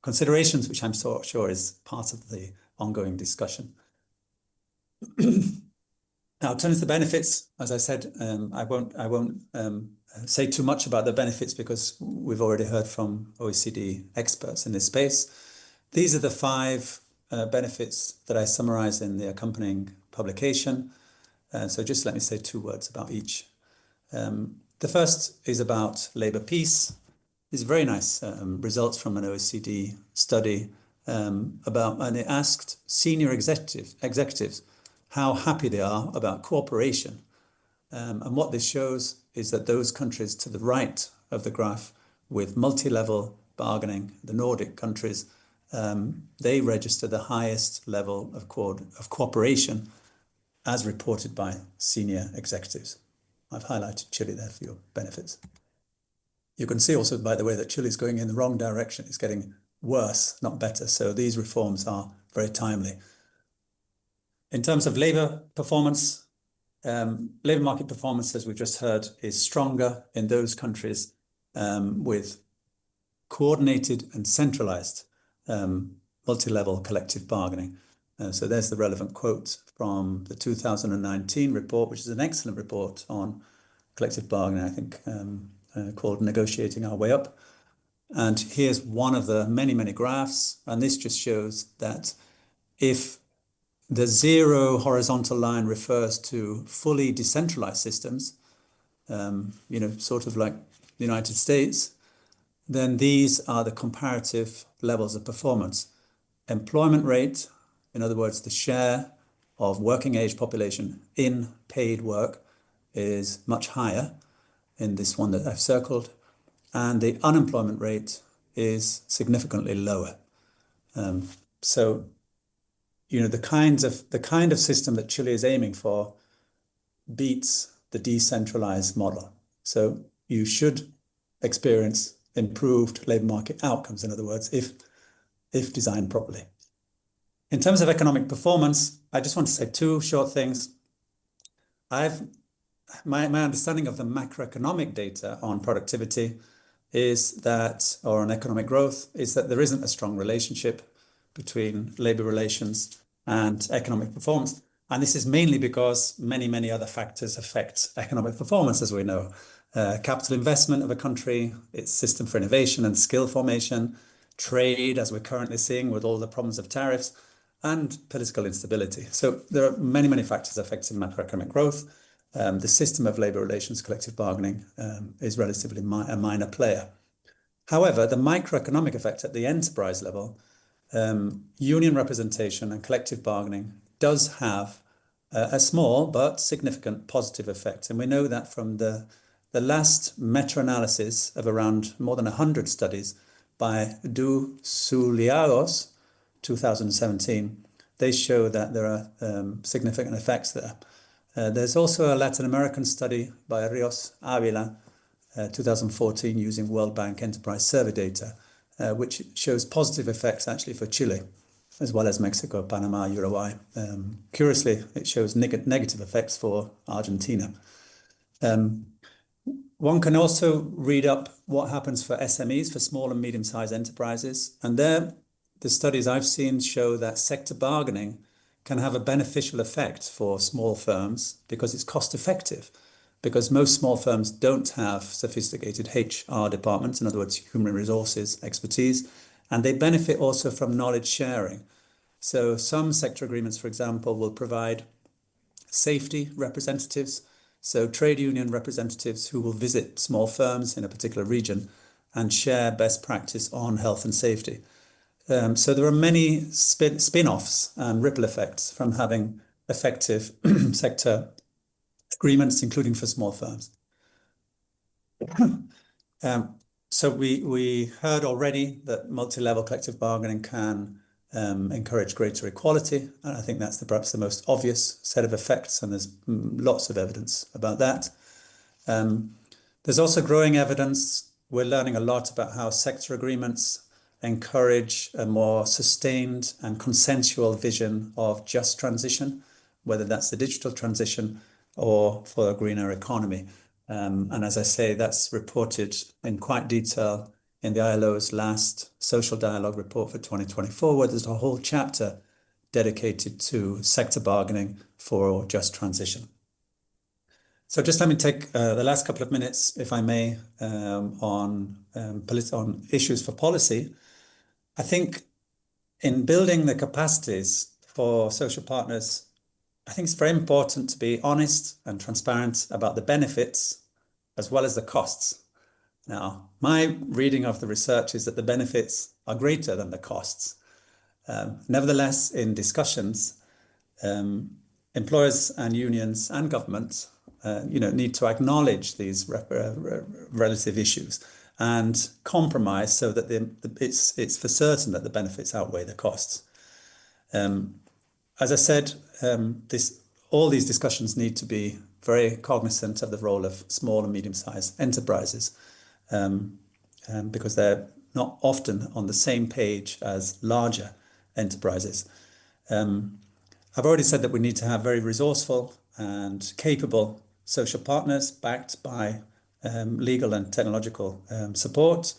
considerations, which I'm sure is part of the ongoing discussion. Now, turning to the benefits, as I said, I won't say too much about the benefits, because we've already heard from OECD experts in this space. These are the 5 benefits that I summarize in the accompanying publication. So just let me say 2 words about each. The first is about labour peace. These very nice results from an OECD study and it asked senior executives how happy they are about cooperation. And what this shows is that those countries to the right of the graph with multi-level bargaining, the Nordic countries, they register the highest level of cooperation as reported by senior executives. I've highlighted Chile there for your benefits. You can see also, by the way, that Chile is going in the wrong direction. It's getting worse, not better. So these reforms are very timely. In terms of labour performance, labour market performance, as we've just heard, is stronger in those countries with coordinated and centralised multi-level collective bargaining. So there's the relevant quote from the 2019 report, which is an excellent report on collective bargaining, I think, called Negotiating Our Way Up. And here's one of the many, many graphs. And this just shows that if the 0 horizontal line refers to fully decentralized systems, sort of like the United States, then these are the comparative levels of performance. Employment rate, in other words, the share of working age population in paid work, is much higher in this one that I've circled, and the unemployment rate is significantly lower. So the kind of system that Chile is aiming for beats the decentralized model. So you should experience improved labour market outcomes, in other words, if designed properly. In terms of economic performance, I just want to say 2 short things. My understanding of the macroeconomic data on productivity is that, or on economic growth, is that there isn't a strong relationship between labour relations and economic performance. And this is mainly because many, many other factors affect economic performance, as we know. Capital investment of a country, its system for innovation and skill formation, trade, as we're currently seeing with all the problems of tariffs, and political instability. So there are many, many factors affecting macroeconomic growth. The system of labour relations, collective bargaining, is relatively a minor player. However, the microeconomic effect at the enterprise level, union representation and collective bargaining does have a small but significant positive effect. And we know that from the last meta-analysis of around more than 100 studies by Du Suliagos, 2017, they show that there are significant effects there. There's also a Latin American study by Rios Avila, 2014, using World Bank Enterprise Survey data, which shows positive effects actually for Chile, as well as Mexico, Panama, Uruguay. Curiously, it shows negative effects for Argentina. One can also read up what happens for SMEs, for small and medium-sized enterprises. And there, the studies I've seen show that sector bargaining can have a beneficial effect for small firms because it's cost-effective, because most small firms don't have sophisticated HR departments, in other words, human resources expertise, and they benefit also from knowledge sharing. So some sector agreements, for example, will provide safety representatives, so trade union representatives who will visit small firms in a particular region and share best practice on health and safety. So there are many spin-offs and ripple effects from having effective sector agreements, including for small firms. So we heard already that multi-level collective bargaining can encourage greater equality, and I think that's perhaps the most obvious set of effects, and there's lots of evidence about that. There's also growing evidence. We're learning a lot about how sector agreements encourage a more sustained and consensual vision of just transition, whether that's the digital transition or for a greener economy. And as I say, that's reported in quite detail in the ILO's last social dialogue report for 2024, where there's a whole chapter dedicated to sector bargaining for just transition. So just let me take the last couple of minutes, if I may, on issues for policy. I think in building the capacities for social partners, I think it's very important to be honest and transparent about the benefits as well as the costs. Now, my reading of the research is that the benefits are greater than the costs. Nevertheless, in discussions, employers and unions and governments need to acknowledge these relative issues and compromise so that it's for certain that the benefits outweigh the costs. As I said, all these discussions need to be very cognizant of the role of small and medium-sized enterprises, because they're not often on the same page as larger enterprises. I've already said that we need to have very resourceful and capable social partners backed by legal and technological support.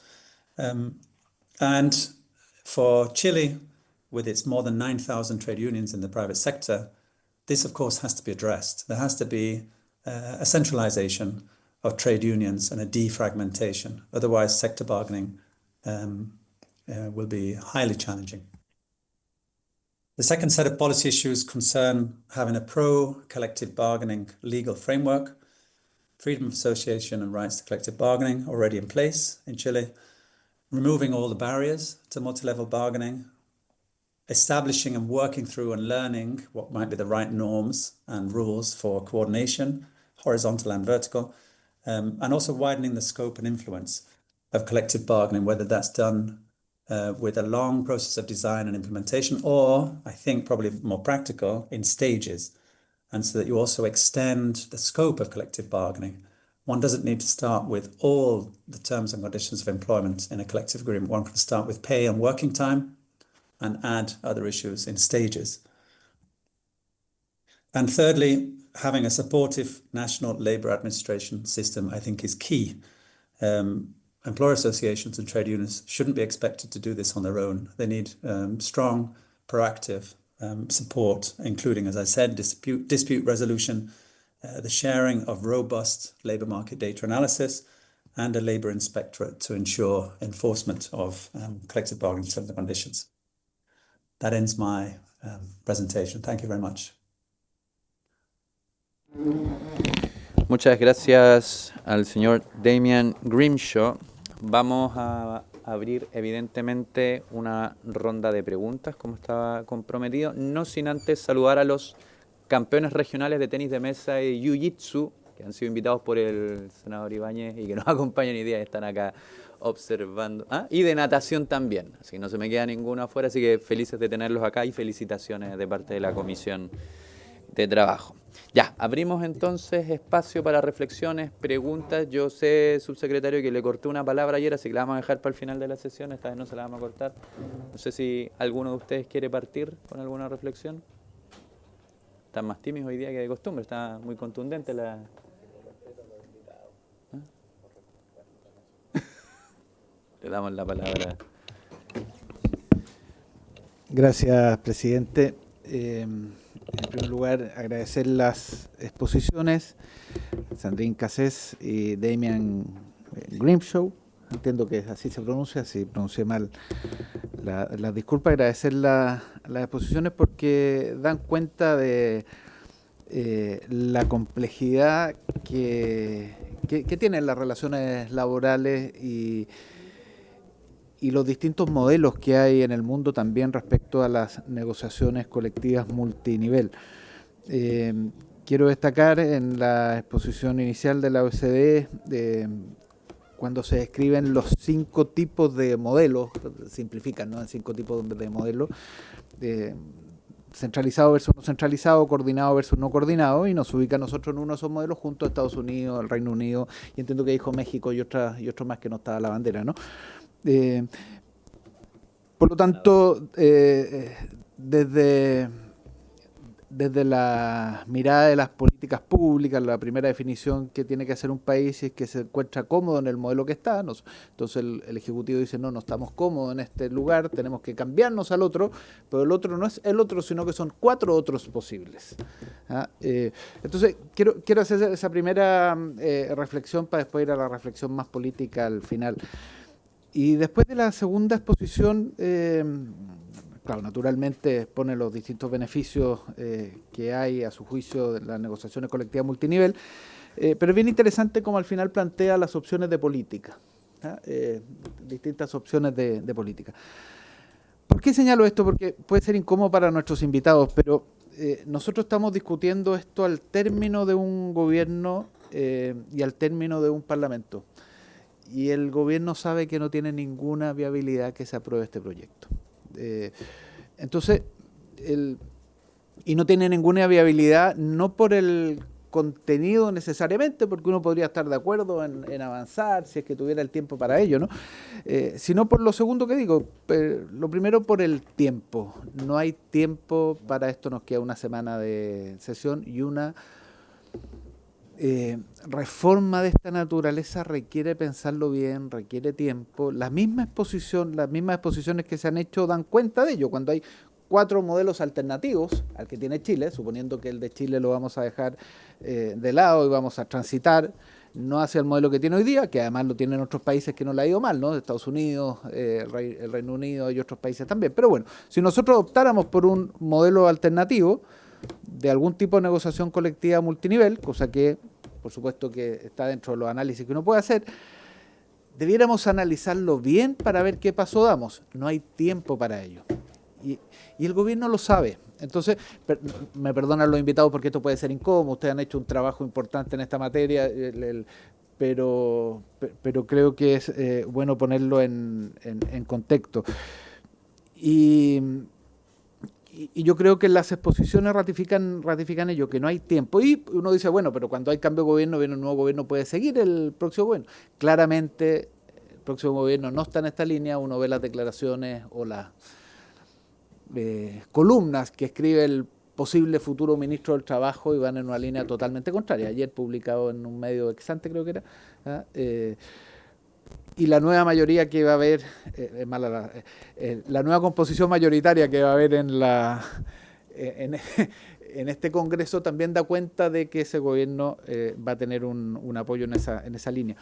And for Chile, with its more than 9,000 trade unions in the private sector, this, of course, has to be addressed. There has to be a centralization of trade unions and a defragmentation. Otherwise, sector bargaining will be highly challenging. The second set of policy issues concern having a pro-collective bargaining legal framework, freedom of association and rights to collective bargaining already in place in Chile, removing all the barriers to multi-level bargaining, establishing and working through and learning what might be the right norms and rules for coordination, horizontal and vertical, and also widening the scope and influence of collective bargaining, whether that's done with a long process of design and implementation, or I think probably more practical, in stages, and so that you also extend the scope of collective bargaining. One doesn't need to start with all the terms and conditions of employment in a collective agreement. One can start with pay and working time and add other issues in stages. And thirdly, having a supportive national labour administration system, I think, is key. Employer associations and trade unions shouldn't be expected to do this on their own. They need strong, proactive support, including, as I said, dispute resolution, the sharing of robust labour market data analysis, and a labour inspectorate to ensure enforcement of collective bargaining terms and conditions. That ends my presentation. Thank you very much. Muchas gracias al señor Damian Grimshaw. Vamos a abrir evidentemente una ronda de preguntas, como estaba comprometido, no sin antes saludar a los campeones regionales de tenis de mesa y jiu-jitsu, que han sido invitados por el senador Ibáñez y que nos acompañan hoy día y están acá observando. Y de natación también, así que no se me queda ninguno afuera, así que felices de tenerlos acá y felicitaciones de parte de la Comisión de Trabajo. Ya, abrimos entonces espacio para reflexiones, preguntas. Yo sé, subsecretario, que le corté una palabra ayer, así que la vamos a dejar para el final de la sesión. Esta vez no se la vamos a cortar. No sé si alguno de ustedes quiere partir con alguna reflexión. Están más tímidos hoy día que de costumbre, está muy contundente la... Le damos la palabra. Gracias, presidente. En primer lugar, agradecer las exposiciones, Sandrine Cassés y Damian Grimshaw, entiendo que así se pronuncia, si pronuncié mal las disculpas, agradecer las exposiciones porque dan cuenta de la complejidad que tienen las relaciones laborales y los distintos modelos que hay en el mundo también respecto a las negociaciones colectivas multinivel. Quiero destacar en la exposición inicial de la OECD, cuando se describen los 5 tipos de modelos, simplifican, ¿no? En 5 tipos de modelos, centralizado versus no centralizado, coordinado versus no coordinado, y nos ubica a nosotros en uno de esos modelos junto a Estados Unidos, el Reino Unido, y entiendo que dijo México y otro más que no estaba la bandera, ¿no? Por lo tanto, desde la mirada de las políticas públicas, la primera definición que tiene que hacer un país es que se encuentra cómodo en el modelo que está. Entonces el Ejecutivo dice, no estamos cómodos en este lugar, tenemos que cambiarnos al otro, pero el otro no es el otro, sino que son 4 otros posibles. Entonces, quiero hacer esa primera reflexión para después ir a la reflexión más política al final. Y después de la segunda exposición, claro, naturalmente expone los distintos beneficios que hay a su juicio de las negociaciones colectivas multinivel, pero es bien interesante cómo al final plantea las opciones de política, distintas opciones de política. ¿Por qué señalo esto? Porque puede ser incómodo para nuestros invitados, pero nosotros estamos discutiendo esto al término de un gobierno y al término de un parlamento. Y el gobierno sabe que no tiene ninguna viabilidad que se apruebe este proyecto. Entonces, y no tiene ninguna viabilidad, no por el contenido necesariamente, porque uno podría estar de acuerdo en avanzar, si es que tuviera el tiempo para ello, ¿no? Sino por lo segundo que digo, lo primero por el tiempo. No hay tiempo para esto, nos queda una semana de sesión y una... reforma de esta naturaleza requiere pensarlo bien, requiere tiempo. Las mismas exposiciones que se han hecho dan cuenta de ello. Cuando hay 4 modelos alternativos al que tiene Chile, suponiendo que el de Chile lo vamos a dejar de lado y vamos a transitar no hacia el modelo que tiene hoy día, que además lo tienen otros países que no le ha ido mal, ¿no? Estados Unidos, el Reino Unido y otros países también. Pero bueno, si nosotros optáramos por un modelo alternativo de algún tipo de negociación colectiva multinivel, cosa que por supuesto que está dentro de los análisis que uno puede hacer, debiéramos analizarlo bien para ver qué paso damos. No hay tiempo para ello. Y el gobierno lo sabe. Entonces, me perdonan los invitados porque esto puede ser incómodo, ustedes han hecho un trabajo importante en esta materia, pero creo que es bueno ponerlo en contexto. Y yo creo que las exposiciones ratifican ello, que no hay tiempo. Y uno dice, bueno, pero cuando hay cambio de gobierno, viene un nuevo gobierno, puede seguir el próximo gobierno. Claramente, el próximo gobierno no está en esta línea. Uno ve las declaraciones o las columnas que escribe el posible futuro ministro del Trabajo y van en una línea totalmente contraria. Ayer publicado en un medio exante, creo que era, y la nueva mayoría que va a haber, la nueva composición mayoritaria que va a haber en este Congreso también da cuenta de que ese gobierno va a tener un apoyo en esa línea.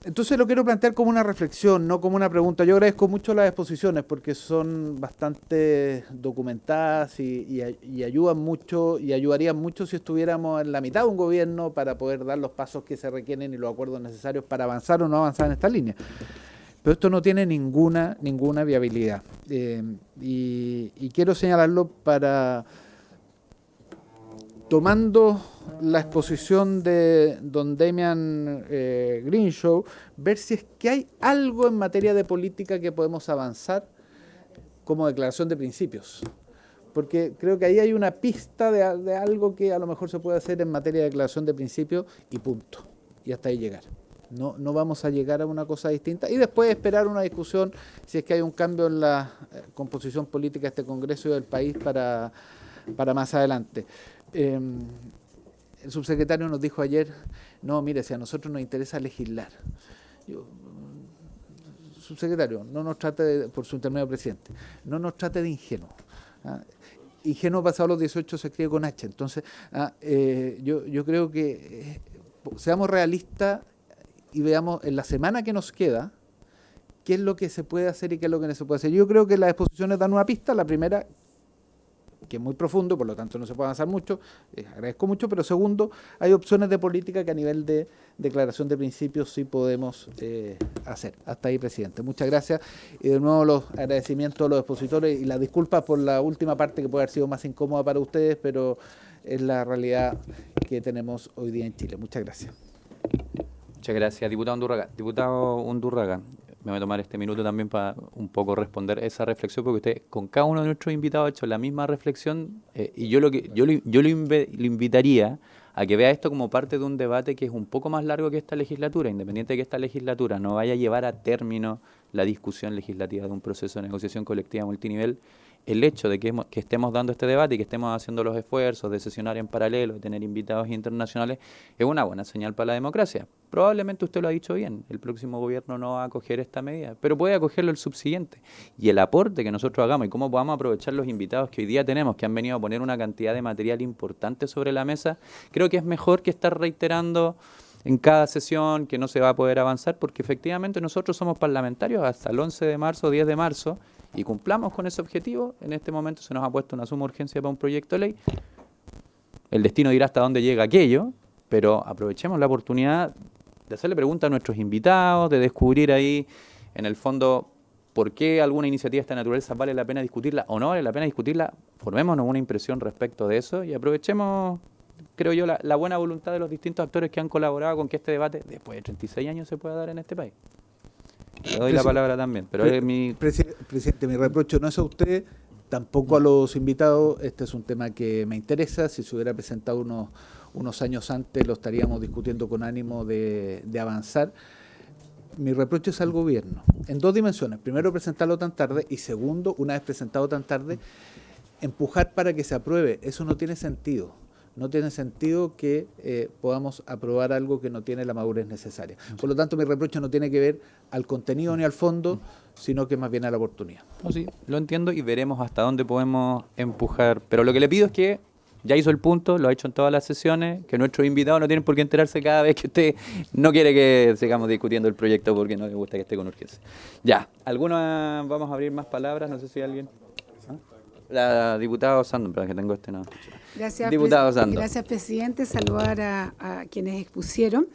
Entonces lo quiero plantear como una reflexión, no como una pregunta. Yo agradezco mucho las exposiciones porque son bastante documentadas y ayudan mucho y ayudarían mucho si estuviéramos en la mitad de un gobierno para poder dar los pasos que se requieren y los acuerdos necesarios para avanzar o no avanzar en esta línea. Pero esto no tiene ninguna viabilidad. Y quiero señalarlo para tomando la exposición de don Damian Greenshow, ver si es que hay algo en materia de política que podemos avanzar como declaración de principios. Porque creo que ahí hay una pista de algo que a lo mejor se puede hacer en materia de declaración de principios y punto. Y hasta ahí llegar. No vamos a llegar a una cosa distinta y después esperar una discusión si es que hay un cambio en la composición política de este Congreso y del país para más adelante. El subsecretario nos dijo ayer, no, mire, si a nosotros nos interesa legislar. Subsecretario, no nos trate, por su intermedio presidente, no nos trate de ingenuo. Ingenuo pasado los 18 se escribe con H. Entonces, yo creo que seamos realistas y veamos en la semana que nos queda qué es lo que se puede hacer y qué es lo que no se puede hacer. Yo creo que las exposiciones dan una pista. La primera, que es muy profundo, por lo tanto no se puede avanzar mucho, agradezco mucho, pero segundo, hay opciones de política que a nivel de declaración de principios sí podemos hacer. Hasta ahí, presidente. Muchas gracias y de nuevo los agradecimientos a los expositores y las disculpas por la última parte que puede haber sido más incómoda para ustedes, pero es la realidad que tenemos hoy día en Chile. Muchas gracias. Muchas gracias, diputado Undurraga. Diputado Undurraga, me voy a tomar este minuto también para un poco responder esa reflexión, porque usted con cada uno de nuestros invitados ha hecho la misma reflexión y yo lo invitaría a que vea esto como parte de un debate que es un poco más largo que esta legislatura, independiente de que esta legislatura no vaya a llevar a término la discusión legislativa de un proceso de negociación colectiva multinivel. El hecho de que estemos dando este debate y que estemos haciendo los esfuerzos de sesionar en paralelo, de tener invitados internacionales, es una buena señal para la democracia. Probablemente usted lo ha dicho bien, el próximo gobierno no va a acoger esta medida, pero puede acogerlo el subsiguiente. Y el aporte que nosotros hagamos y cómo podamos aprovechar los invitados que hoy día tenemos, que han venido a poner una cantidad de material importante sobre la mesa, creo que es mejor que estar reiterando en cada sesión que no se va a poder avanzar, porque efectivamente nosotros somos parlamentarios hasta el 11 de marzo, 10 de marzo, y cumplamos con ese objetivo. En este momento se nos ha puesto una suma urgencia para un proyecto de ley. El destino dirá hasta dónde llega aquello, pero aprovechemos la oportunidad de hacerle preguntas a nuestros invitados, de descubrir ahí, en el fondo, por qué alguna iniciativa de esta naturaleza vale la pena discutirla o no vale la pena discutirla. Formémonos una impresión respecto de eso y aprovechemos, creo yo, la buena voluntad de los distintos actores que han colaborado con que este debate, después de 36 años, se pueda dar en este país. Le doy la palabra también, pero es mi... Presidente, mi reproche no es a usted, tampoco a los invitados. Este es un tema que me interesa. Si se hubiera presentado unos años antes, lo estaríamos discutiendo con ánimo de avanzar. Mi reproche es al gobierno, en dos dimensiones. Primero, presentarlo tan tarde y segundo, una vez presentado tan tarde, empujar para que se apruebe. Eso no tiene sentido. No tiene sentido que podamos aprobar algo que no tiene la madurez necesaria. Por lo tanto, mi reproche no tiene que ver al contenido ni al fondo, sino que más bien a la oportunidad. No, sí, lo entiendo y veremos hasta dónde podemos empujar. Pero lo que le pido es que ya hizo el punto, lo ha hecho en todas las sesiones, que nuestros invitados no tienen por qué enterarse cada vez que usted no quiere que sigamos discutiendo el proyecto porque no le gusta que esté con urgencia. Ya, vamos a abrir más palabras, no sé si alguien... La diputada Sando, para que tengo no. Gracias, diputado Sando. Gracias, presidente. Saludar a quienes expusieron.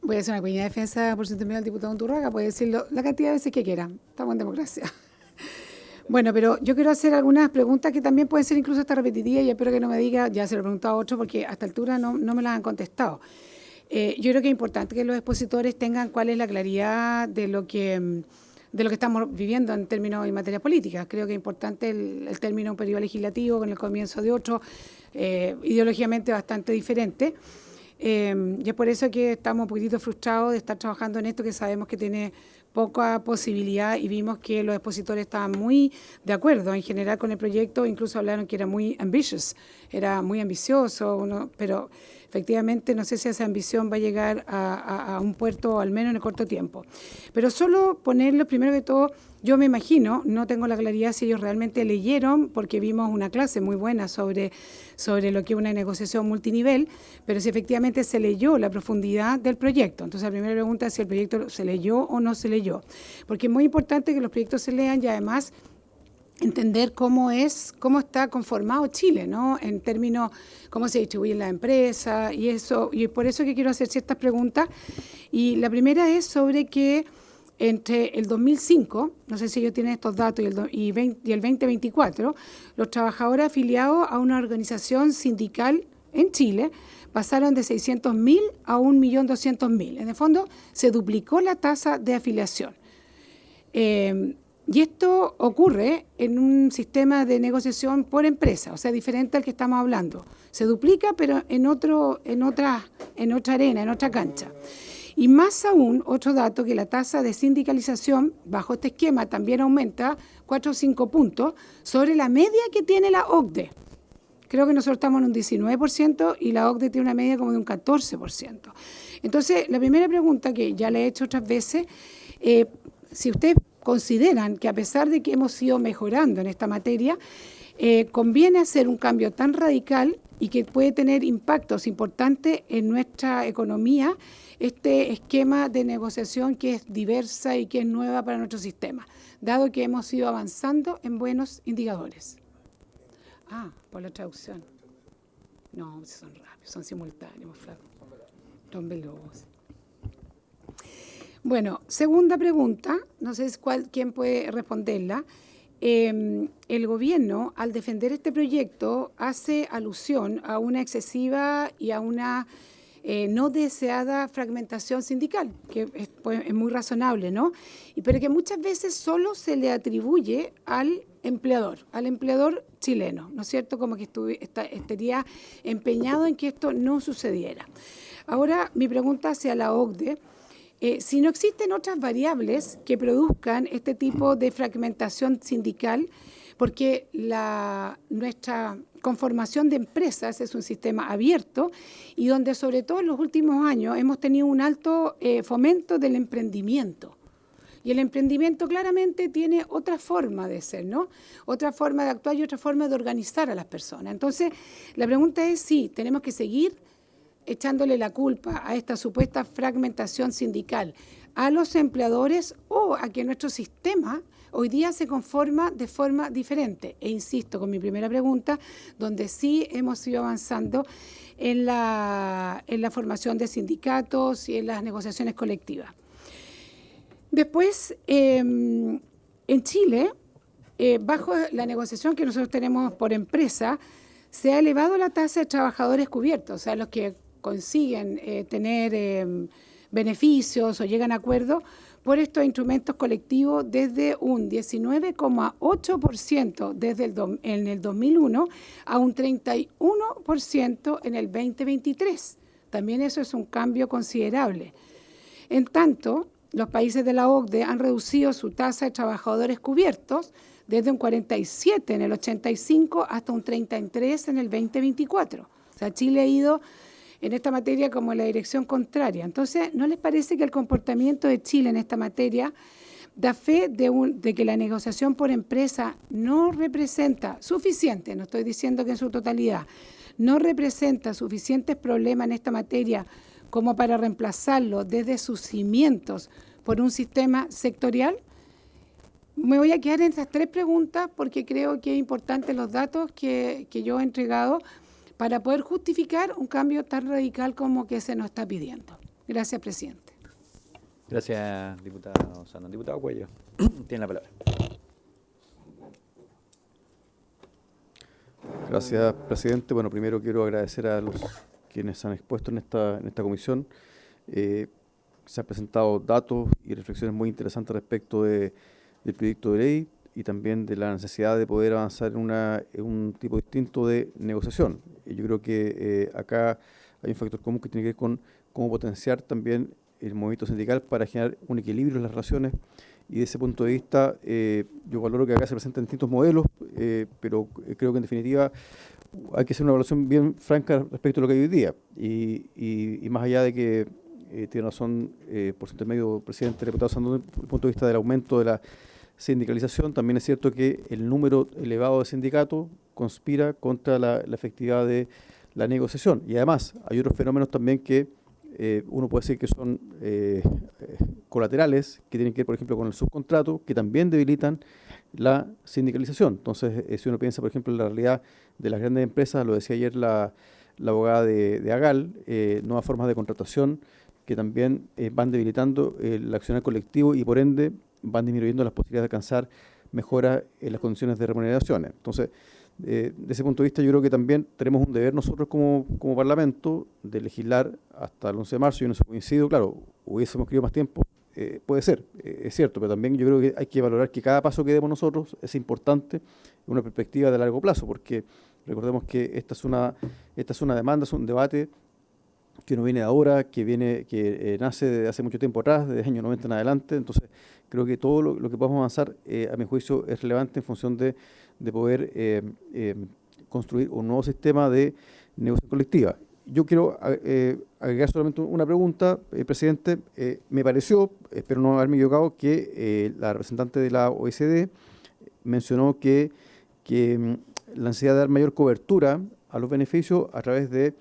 Voy a hacer una pequeña defensa por su intermedio del diputado Undurraga. Puede decirlo la cantidad de veces que quiera. Estamos en democracia. Bueno, pero yo quiero hacer algunas preguntas que también pueden ser incluso hasta repetitivas y espero que no me diga, ya se lo he preguntado a otro porque a esta altura no me las han contestado. Yo creo que es importante que los expositores tengan cuál es la claridad de lo que estamos viviendo en términos y materia política. Creo que es importante el término un periodo legislativo con el comienzo de otro, ideológicamente bastante diferente. Y es por eso que estamos un poquitito frustrados de estar trabajando en esto, que sabemos que tiene poca posibilidad y vimos que los expositores estaban muy de acuerdo en general con el proyecto, incluso hablaron que era muy era muy ambicioso, pero efectivamente no sé si esa ambición va a llegar a un puerto, al menos en el corto tiempo. Pero solo ponerlo, primero que todo, yo me imagino, no tengo la claridad si ellos realmente leyeron, porque vimos una clase muy buena sobre lo que es una negociación multinivel, pero si efectivamente se leyó la profundidad del proyecto. Entonces la primera pregunta es si el proyecto se leyó o no se leyó, porque es muy importante que los proyectos se lean y además entender cómo está conformado Chile, ¿no? En términos, cómo se distribuyen las empresas y eso, y por eso que quiero hacer ciertas preguntas. Y la primera es sobre que entre el 2005, no sé si ellos tienen estos datos, y el 2024, los trabajadores afiliados a una organización sindical en Chile pasaron de 600.000 a 1.200.000. En el fondo, se duplicó la tasa de afiliación. Y esto ocurre en un sistema de negociación por empresa, o sea, diferente al que estamos hablando. Se duplica, pero en otra arena, en otra cancha. Y más aún, otro dato, que la tasa de sindicalización bajo este esquema también aumenta 4 o 5 puntos sobre la media que tiene la OCDE. Creo que nosotros estamos en un 19% y la OCDE tiene una media como de un 14%. Entonces, la primera pregunta, que ya le he hecho otras veces, si ustedes consideran que a pesar de que hemos ido mejorando en esta materia, conviene hacer un cambio tan radical y que puede tener impactos importantes en nuestra economía, este esquema de negociación que es diversa y que es nueva para nuestro sistema, dado que hemos ido avanzando en buenos indicadores. Por la traducción. No, son rápidos, son simultáneos, flaco. Son veloces. Bueno, segunda pregunta, no sé quién puede responderla. El gobierno, al defender este proyecto, hace alusión a una excesiva y a una no deseada fragmentación sindical, que es muy razonable, ¿no? Pero que muchas veces solo se le atribuye al empleador chileno, ¿no es cierto? Como que estaría empeñado en que esto no sucediera. Ahora, mi pregunta hacia la OCDE. Si no existen otras variables que produzcan este tipo de fragmentación sindical, porque nuestra conformación de empresas es un sistema abierto y donde sobre todo en los últimos años hemos tenido un alto fomento del emprendimiento. Y el emprendimiento claramente tiene otra forma de ser, ¿no? Otra forma de actuar y otra forma de organizar a las personas. Entonces, la pregunta es si tenemos que seguir echándole la culpa a esta supuesta fragmentación sindical a los empleadores o a que nuestro sistema hoy día se conforma de forma diferente. E insisto con mi primera pregunta, donde sí hemos ido avanzando en la formación de sindicatos y en las negociaciones colectivas. Después, en Chile, bajo la negociación que nosotros tenemos por empresa, se ha elevado la tasa de trabajadores cubiertos, o sea, los que consiguen tener beneficios o llegan a acuerdos por estos instrumentos colectivos desde un 19,8% en el 2001 a un 31% en el 2023. También eso es un cambio considerable. En tanto, los países de la OCDE han reducido su tasa de trabajadores cubiertos desde un 47 en el 85 hasta un 33 en el 2024. O sea, Chile ha ido en esta materia como en la dirección contraria. Entonces, ¿no les parece que el comportamiento de Chile en esta materia da fe de que la negociación por empresa no representa suficiente, no estoy diciendo que en su totalidad, no representa suficientes problemas en esta materia como para reemplazarlo desde sus cimientos por un sistema sectorial? Me voy a quedar en estas tres preguntas porque creo que es importante los datos que yo he entregado para poder justificar un cambio tan radical como que se nos está pidiendo. Gracias, presidente. Gracias, diputado Sandón. Diputado Cuello, tiene la palabra. Gracias, presidente. Bueno, primero quiero agradecer a los quienes se han expuesto en esta comisión. Se han presentado datos y reflexiones muy interesantes respecto del proyecto de ley y también de la necesidad de poder avanzar en un tipo distinto de negociación. Yo creo que acá hay un factor común que tiene que ver con cómo potenciar también el movimiento sindical para generar un equilibrio en las relaciones, y de ese punto de vista yo valoro que acá se presenten distintos modelos, pero creo que en definitiva hay que hacer una evaluación bien franca respecto a lo que hay hoy día, y más allá de que tiene razón por su intermedio presidente diputado Sandón, desde el punto de vista del aumento de la sindicalización, también es cierto que el número elevado de sindicatos conspira contra la efectividad de la negociación, y además hay otros fenómenos también que uno puede decir que son colaterales, que tienen que ver, por ejemplo, con el subcontrato, que también debilitan la sindicalización. Entonces, si uno piensa, por ejemplo, en la realidad de las grandes empresas, lo decía ayer la abogada de AGAL, nuevas formas de contratación que también van debilitando el accionar colectivo y por ende van disminuyendo las posibilidades de alcanzar mejoras en las condiciones de remuneraciones. Entonces, de ese punto de vista, yo creo que también tenemos un deber nosotros como Parlamento de legislar hasta el 11 de marzo. Yo no sé, coincido, claro, hubiésemos querido más tiempo, puede ser, es cierto, pero también yo creo que hay que valorar que cada paso que demos nosotros es importante en una perspectiva de largo plazo, porque recordemos que esta es una demanda, es un debate que no viene de ahora, que nace desde hace mucho tiempo atrás, desde años 90 en adelante. Entonces, creo que todo lo que podamos avanzar, a mi juicio, es relevante en función de poder construir un nuevo sistema de negociación colectiva. Yo quiero agregar solamente una pregunta, presidente. Me pareció, espero no haberme equivocado, que la representante de la OECD mencionó que la necesidad de dar mayor cobertura a los beneficios a través de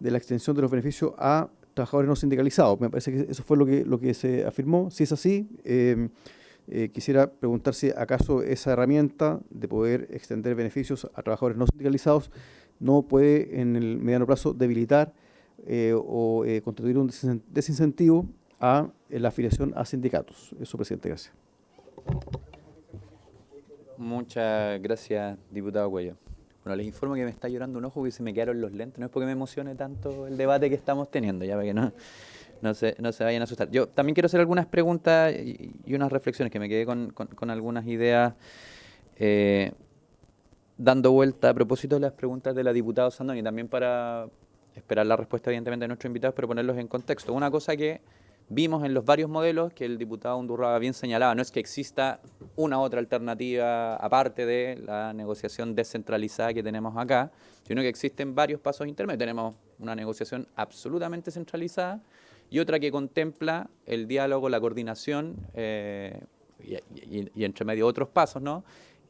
la extensión de los beneficios a trabajadores no sindicalizados. Me parece que eso fue lo que se afirmó. Si es así, quisiera preguntar si acaso esa herramienta de poder extender beneficios a trabajadores no sindicalizados no puede en el mediano plazo debilitar o constituir un desincentivo a la afiliación a sindicatos. Eso, presidente, gracias. Muchas gracias, diputado Cuello. Bueno, les informo que me está llorando un ojo y se me quedaron los lentes. No es porque me emocione tanto el debate que estamos teniendo, ya para que no se vayan a asustar. Yo también quiero hacer algunas preguntas y unas reflexiones, que me quedé con algunas ideas dando vuelta a propósito de las preguntas de la diputada Sandoni, también para esperar la respuesta evidentemente de nuestros invitados, pero ponerlos en contexto. Una cosa que vimos en los varios modelos que el diputado Undurraga bien señalaba, no es que exista una otra alternativa aparte de la negociación descentralizada que tenemos acá, sino que existen varios pasos intermedios. Tenemos una negociación absolutamente centralizada y otra que contempla el diálogo, la coordinación y entre medio otros pasos, ¿no?,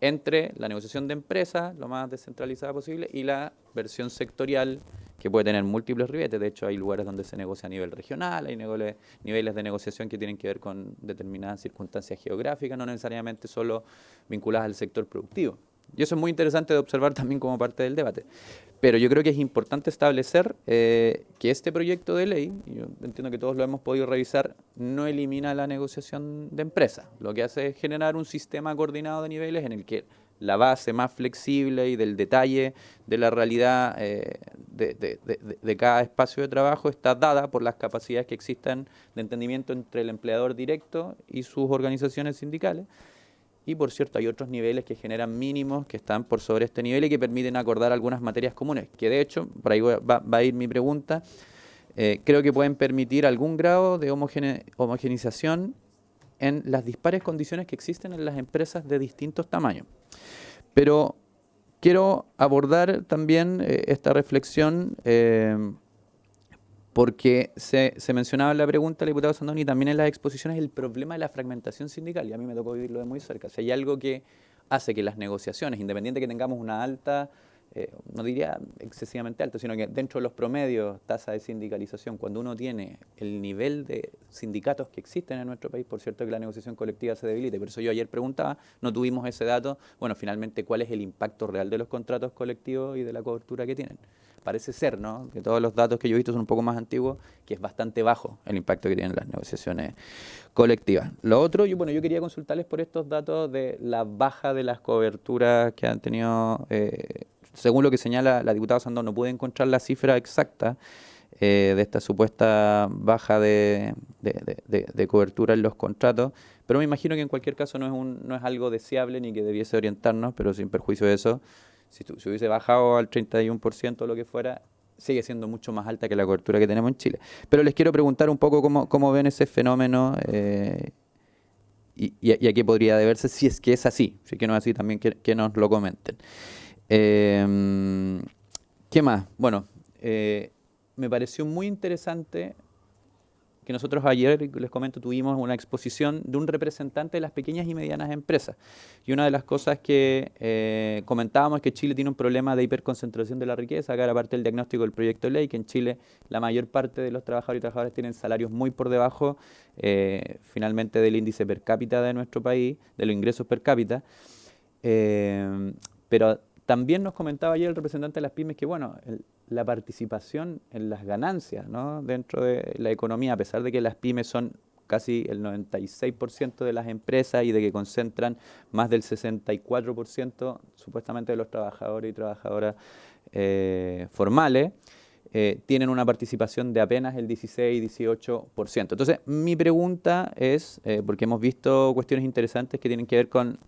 entre la negociación de empresas, lo más descentralizada posible, y la versión sectorial, que puede tener múltiples ribetes. De hecho, hay lugares donde se negocia a nivel regional, hay niveles de negociación que tienen que ver con determinadas circunstancias geográficas, no necesariamente solo vinculadas al sector productivo. Y eso es muy interesante de observar también como parte del debate. Pero yo creo que es importante establecer que este proyecto de ley, y yo entiendo que todos lo hemos podido revisar, no elimina la negociación de empresas. Lo que hace es generar un sistema coordinado de niveles en el que la base más flexible y del detalle de la realidad de cada espacio de trabajo está dada por las capacidades que existan de entendimiento entre el empleador directo y sus organizaciones sindicales. Y, por cierto, hay otros niveles que generan mínimos que están por sobre este nivel y que permiten acordar algunas materias comunes, que de hecho, por ahí va a ir mi pregunta, creo que pueden permitir algún grado de homogeneización en las dispares condiciones que existen en las empresas de distintos tamaños. Pero quiero abordar también esta reflexión porque se mencionaba en la pregunta del diputado Sandoni y también en las exposiciones el problema de la fragmentación sindical, y a mí me tocó vivirlo de muy cerca. Si hay algo que hace que las negociaciones, independiente de que tengamos una alta, no diría excesivamente alta, sino que dentro de los promedios, tasa de sindicalización, cuando uno tiene el nivel de sindicatos que existen en nuestro país, por cierto que la negociación colectiva se debilita, por eso yo ayer preguntaba, no tuvimos ese dato, bueno, finalmente, ¿cuál es el impacto real de los contratos colectivos y de la cobertura que tienen? Parece ser, ¿no?, que todos los datos que yo he visto son un poco más antiguos, que es bastante bajo el impacto que tienen las negociaciones colectivas. Lo otro, yo quería consultarles por estos datos de la baja de las coberturas que han tenido, según lo que señala la diputada Sandón, no pude encontrar la cifra exacta de esta supuesta baja de cobertura en los contratos, pero me imagino que en cualquier caso no es algo deseable ni que debiese orientarnos, pero sin perjuicio de eso, si hubiese bajado al 31% o lo que fuera, sigue siendo mucho más alta que la cobertura que tenemos en Chile. Pero les quiero preguntar un poco cómo ven ese fenómeno y a qué podría deberse, si es que es así. Si es que no es así, también que nos lo comenten. ¿Qué más? Bueno, me pareció muy interesante que nosotros ayer, les comento, tuvimos una exposición de un representante de las pequeñas y medianas empresas. Y una de las cosas que comentábamos es que Chile tiene un problema de hiperconcentración de la riqueza. Acá era parte del diagnóstico del proyecto de ley, que en Chile la mayor parte de los trabajadores y trabajadoras tienen salarios muy por debajo, finalmente, del índice per cápita de nuestro país, de los ingresos per cápita. Pero también nos comentaba ayer el representante de las pymes que, bueno, la participación en las ganancias, ¿no?, dentro de la economía, a pesar de que las pymes son casi el 96% de las empresas y de que concentran más del 64% supuestamente de los trabajadores y trabajadoras formales, tienen una participación de apenas el 16-18%. Entonces, mi pregunta es, porque hemos visto cuestiones interesantes que tienen que ver con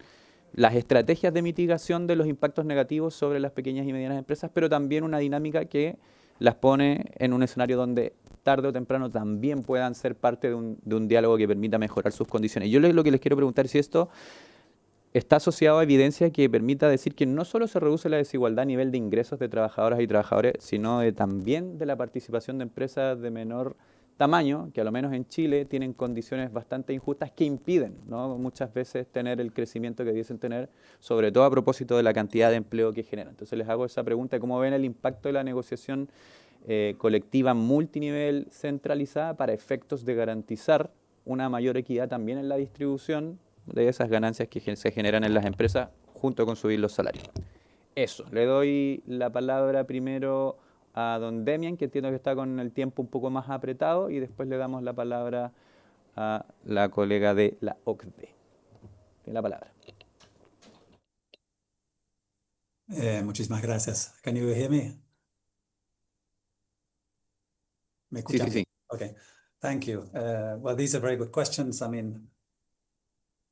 las estrategias de mitigación de los impactos negativos sobre las pequeñas y medianas empresas, pero también una dinámica que las pone en un escenario donde tarde o temprano también puedan ser parte de un diálogo que permita mejorar sus condiciones. Yo lo que les quiero preguntar es si esto está asociado a evidencia que permita decir que no solo se reduce la desigualdad a nivel de ingresos de trabajadoras y trabajadores, sino también de la participación de empresas de menor tamaño, que a lo menos en Chile tienen condiciones bastante injustas que impiden, ¿no?, muchas veces tener el crecimiento que debiesen tener, sobre todo a propósito de la cantidad de empleo que generan. Entonces les hago esa pregunta: ¿cómo ven el impacto de la negociación colectiva multinivel centralizada para efectos de garantizar una mayor equidad también en la distribución de esas ganancias que se generan en las empresas junto con subir los salarios? Eso, le doy la palabra primero a don Demian, que entiendo que está con el tiempo un poco más apretado, y después le damos la palabra a la colega de la OCDE. Tiene la palabra. Muchísimas gracias. Can you hear me? ¿Me Sí, escuchan? sí, sí. Okay, thank you. Well, these are very good questions. I mean,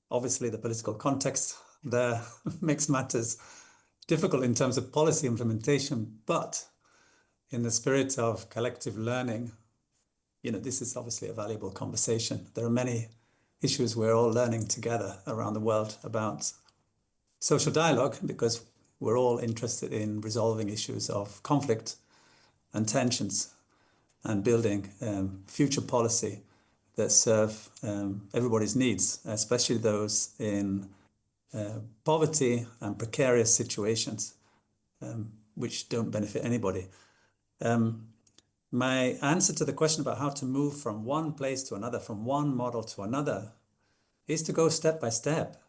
obviously the political context there makes matters difficult in terms of policy implementation, but in the spirit of collective learning, this is obviously a valuable conversation. There are many issues we're all learning together around the world about social dialogue, because we're all interested in resolving issues of conflict and tensions and building future policy that serve everybody's needs, especially those in poverty and precarious situations, which don't benefit anybody. My answer to the question about how to move from one place to another, from one model to another, is to go step by step,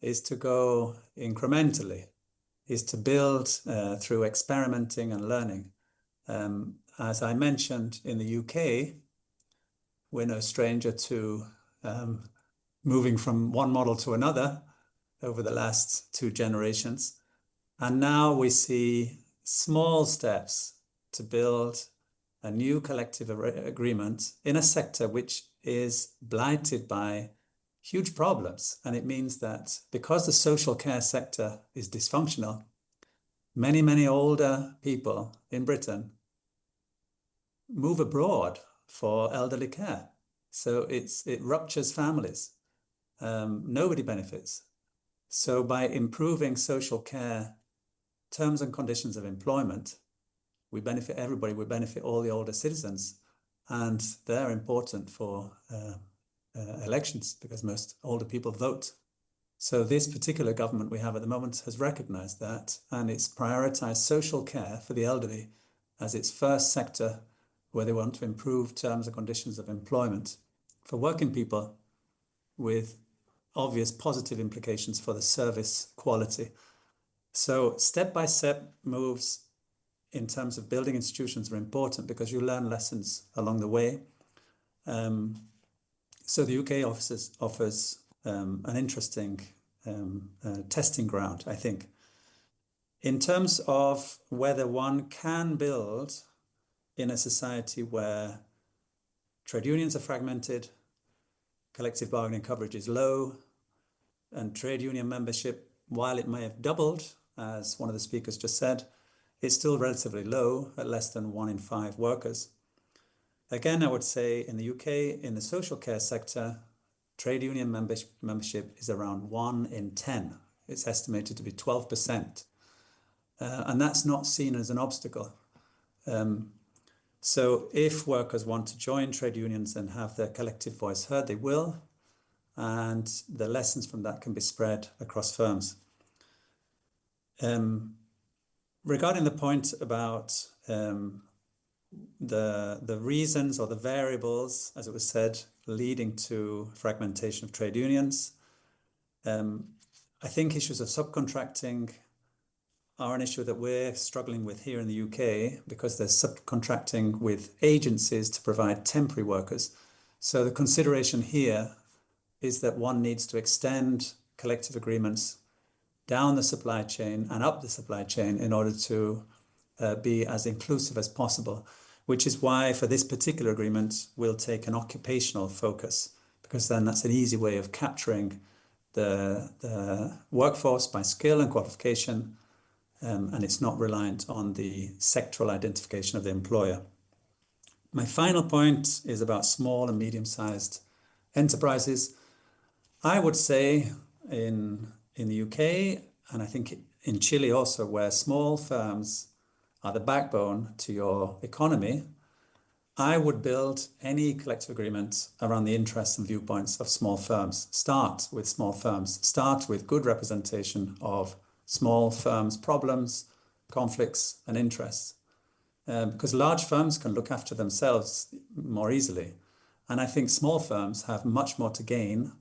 is to go incrementally, is to build through experimenting and learning. As I mentioned, in the UK, we're no stranger to moving from one model to another over the last 2 generations. And now we see small steps to build a new collective agreement in a sector which is blighted by huge problems. And it means that because the social care sector is dysfunctional, many, many older people in Britain move abroad for elderly care. So it ruptures families. Nobody benefits. So by improving social care terms and conditions of employment, we benefit everybody. We benefit all the older citizens, and they're important for elections because most older people vote. So this particular government we have at the moment has recognized that, and it's prioritized social care for the elderly as its first sector where they want to improve terms and conditions of employment for working people, with obvious positive implications for the service quality. So step-by-step moves in terms of building institutions are important because you learn lessons along the way. So the UK offers an interesting testing ground, I think. In terms of whether one can build in a society where trade unions are fragmented, collective bargaining coverage is low, and trade union membership, while it may have doubled, as one of the speakers just said, it's still relatively low at less than 1 in 5 workers. Again, I would say in the UK, in the social care sector, trade union membership is around 1 in 10. It's estimated to be 12%. And that's not seen as an obstacle. So if workers want to join trade unions and have their collective voice heard, they will. And the lessons from that can be spread across firms. Regarding the point about the reasons or the variables, as it was said, leading to fragmentation of trade unions, I think issues of subcontracting are an issue that we're struggling with here in the UK because they're subcontracting with agencies to provide temporary workers. So the consideration here is that one needs to extend collective agreements down the supply chain and up the supply chain in order to be as inclusive as possible, which is why for this particular agreement, we'll take an occupational focus, because then that's an easy way of capturing the workforce by skill and qualification, and it's not reliant on the sectoral identification of the employer. My final point is about small and medium-sized enterprises. I would say in the UK, and I think in Chile also, where small firms are the backbone to your economy, I would build any collective agreement around the interests and viewpoints of small firms. Start with small firms. Start with good representation of small firms' problems, conflicts, and interests. Because large firms can look after themselves more easily. And I think small firms have much more to gain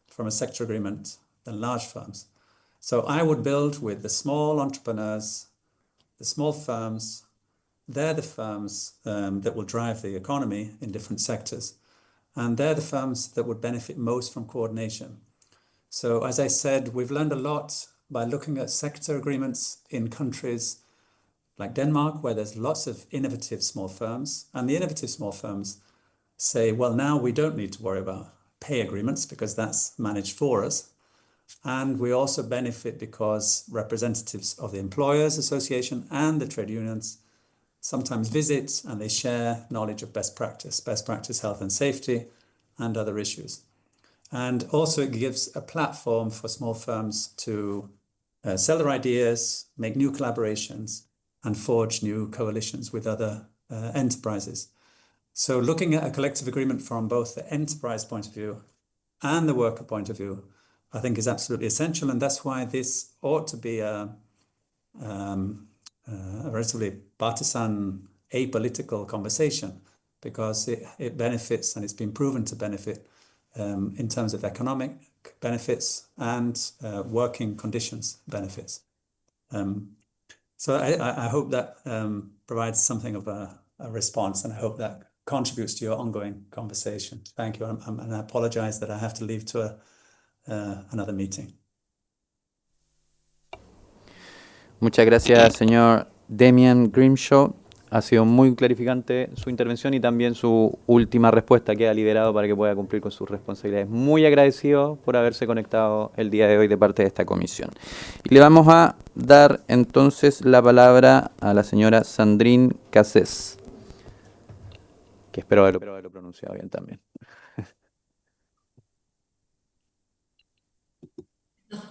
from a sector agreement than large firms. So I would build with the small entrepreneurs, the small firms. They're the firms that will drive the economy in different sectors. And they're the firms that would benefit most from coordination. So as I said, we've learned a lot by looking at sector agreements in countries like Denmark, where there's lots of innovative small firms. And the innovative small firms say, well, now we don't need to worry about pay agreements because that's managed for us. And we also benefit because representatives of the Employers Association and the trade unions sometimes visit and they share knowledge of best practice health and safety and other issues. And also it gives a platform for small firms to sell their ideas, make new collaborations, and forge new coalitions with other enterprises. So looking at a collective agreement from both the enterprise point of view and the worker point of view, I think is absolutely essential. And that's why this ought to be a relatively partisan, apolitical conversation, because it benefits, and it's been proven to benefit in terms of economic benefits and working conditions benefits. So I hope that provides something of a response, and I hope that contributes to your ongoing conversation. Thank you, and I apologize that I have to leave to another meeting. Muchas gracias, señor Damian Grimshaw. Ha sido muy clarificante su intervención y también su última respuesta que ha liderado para que pueda cumplir con sus responsabilidades. Muy agradecido por haberse conectado el día de hoy de parte de esta comisión. Y le vamos a dar entonces la palabra a la señora Sandrine Cassés, que espero haberlo pronunciado bien también.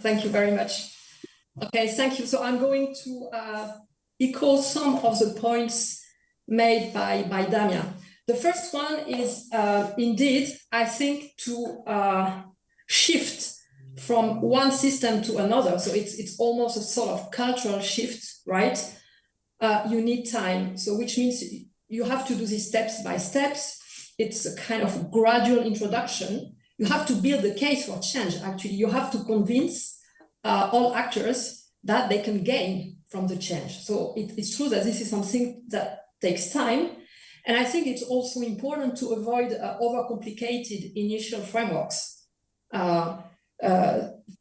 Thank you very much. Okay, thank you. So I'm going to echo some of the points made by Damian. The first one is indeed, I think, to shift from one system to another. So it's almost a sort of cultural shift, right? You need time. So which means you have to do this steps by steps. It's a kind of gradual introduction. You have to build the case for change. Actually, you have to convince all actors that they can gain from the change. So it's true that this is something that takes time. And I think it's also important to avoid overcomplicated initial frameworks.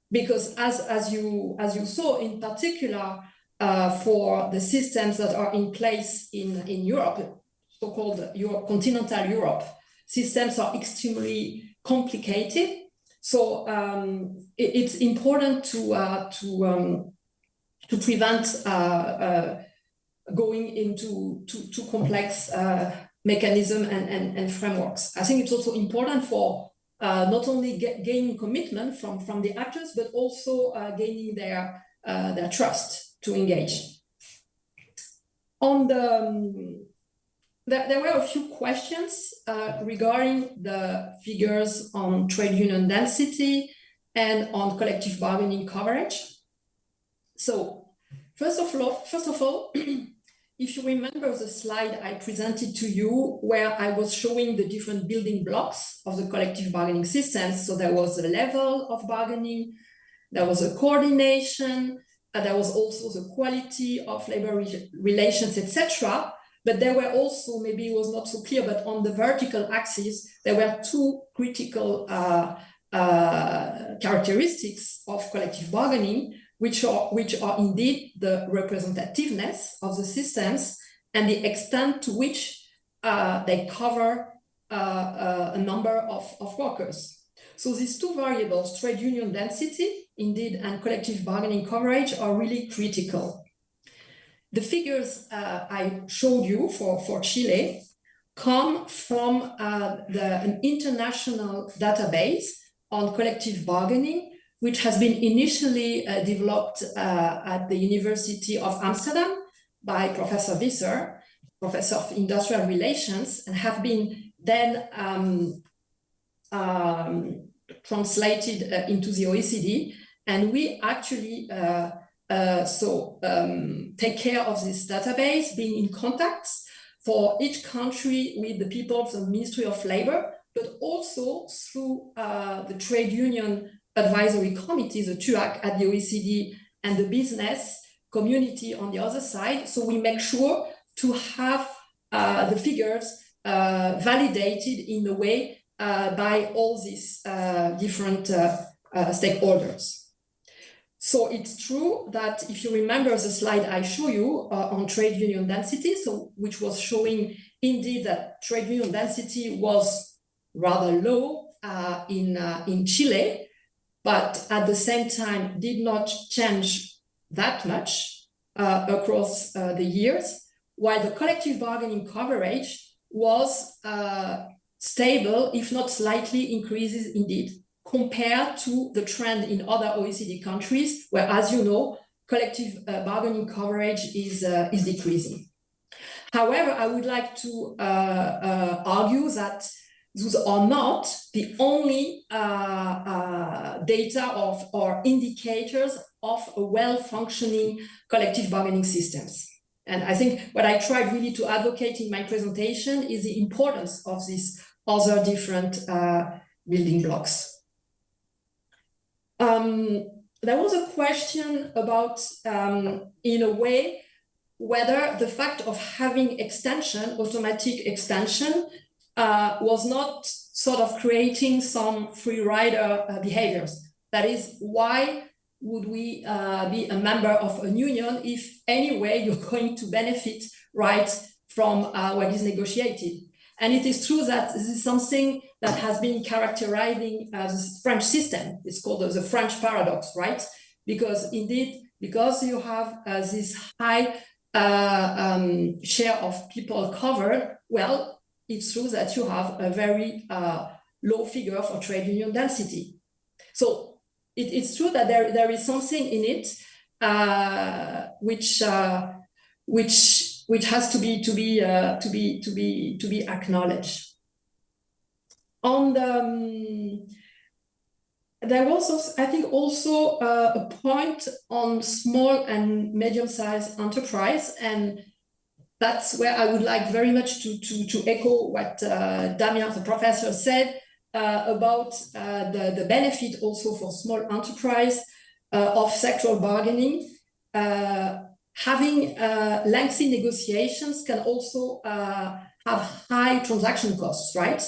Because as you saw, in particular, for the systems that are in place in Europe, so-called continental Europe, systems are extremely complicated. So it's important to prevent going into too complex mechanism and frameworks. I think it's also important for not only gaining commitment from the actors, but also gaining their trust to engage. There were a few questions regarding the figures on trade union density and on collective bargaining coverage. So first of all, if you remember the slide I presented to you where I was showing the different building blocks of the collective bargaining systems, so there was a level of bargaining, there was a coordination, There was also the quality of labor relations, etc. But there were also, maybe it was not so clear, but on the vertical axis, there were two critical characteristics of collective bargaining, which are indeed the representativeness of the systems and the extent to which they cover a number of workers. So these two variables, trade union density, indeed, and collective bargaining coverage are really critical. The figures I showed you for Chile come from an international database on collective bargaining, which has been initially developed at the University of Amsterdam by Professor Visser, Professor of Industrial Relations, and have been then translated into the OECD. And we actually take care of this database, being in contact for each country with the people of the Ministry of Labor, but also through the Trade Union Advisory Committee, the TUAC at the OECD, and the business community on the other side. So we make sure to have the figures validated in a way by all these different stakeholders. So it's true that if you remember the slide I show you on trade union density, which was showing indeed that trade union density was rather low in Chile, but at the same time did not change that much across the years, while the collective bargaining coverage was stable, if not slightly increases indeed, compared to the trend in other OECD countries, where, as you know, collective bargaining coverage is decreasing. However, I would like to argue that those are not the only data or indicators of a well-functioning collective bargaining systems. And I think what I tried really to advocate in my presentation is the importance of these other different building blocks. There was a question about, in a way, whether the fact of having extension, automatic extension, was not sort of creating some free rider behaviors. That is, why would we be a member of a union if anyway you're going to benefit right from what is negotiated? And it is true that this is something that has been characterizing the French system. It's called the French paradox, right? Because indeed, because you have this high share of people covered, well, it's true that you have a very low figure for trade union density. So it's true that there is something in it which has to be acknowledged. On the there was, I think, also a point on small and medium-sized enterprise, and that's where I would like very much to echo what Damien, the professor, said about the benefit also for small enterprise of sectoral bargaining. Having lengthy negotiations can also have high transaction costs, right?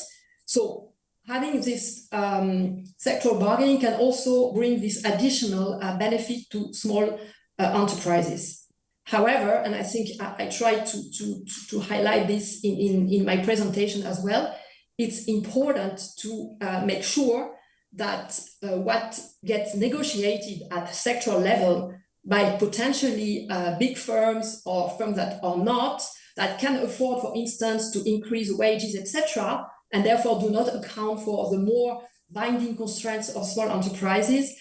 So having this sectoral bargaining can also bring this additional benefit to small enterprises. However, and I think I tried to highlight this in my presentation as well, it's important to make sure that what gets negotiated at sectoral level by potentially big firms or firms that are not, that can afford, for instance, to increase wages, etc., and therefore do not account for the more binding constraints of small enterprises,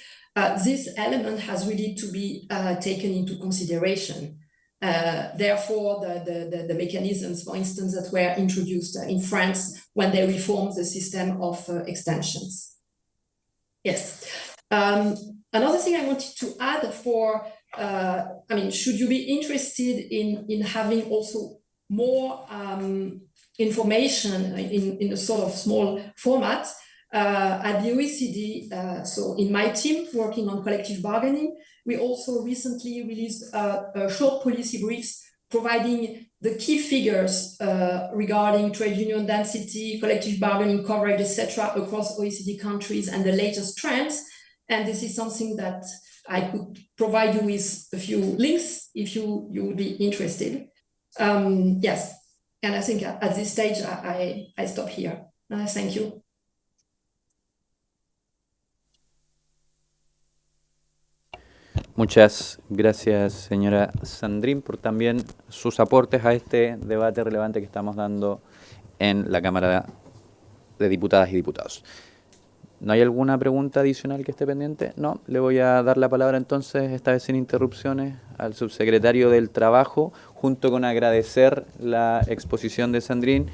this element has really to be taken into consideration. Therefore, the mechanisms, for instance, that were introduced in France when they reformed the system of extensions. Yes. Another thing I wanted to add for, I mean, should you be interested in having also more information in a sort of small format, at the OECD, so in my team working on collective bargaining, we also recently released a short policy briefs providing the key figures regarding trade union density, collective bargaining coverage, etc., across OECD countries and the latest trends. And this is something that I could provide you with a few links if you would be interested. Yes, and I think at this stage I stop here. Thank you. Muchas gracias, señora Sandrín, por también sus aportes a este debate relevante que estamos dando en la Cámara de Diputadas y Diputados. ¿No hay alguna pregunta adicional que esté pendiente? No, le voy a dar la palabra entonces, esta vez sin interrupciones, al subsecretario del Trabajo, junto con agradecer la exposición de Sandrín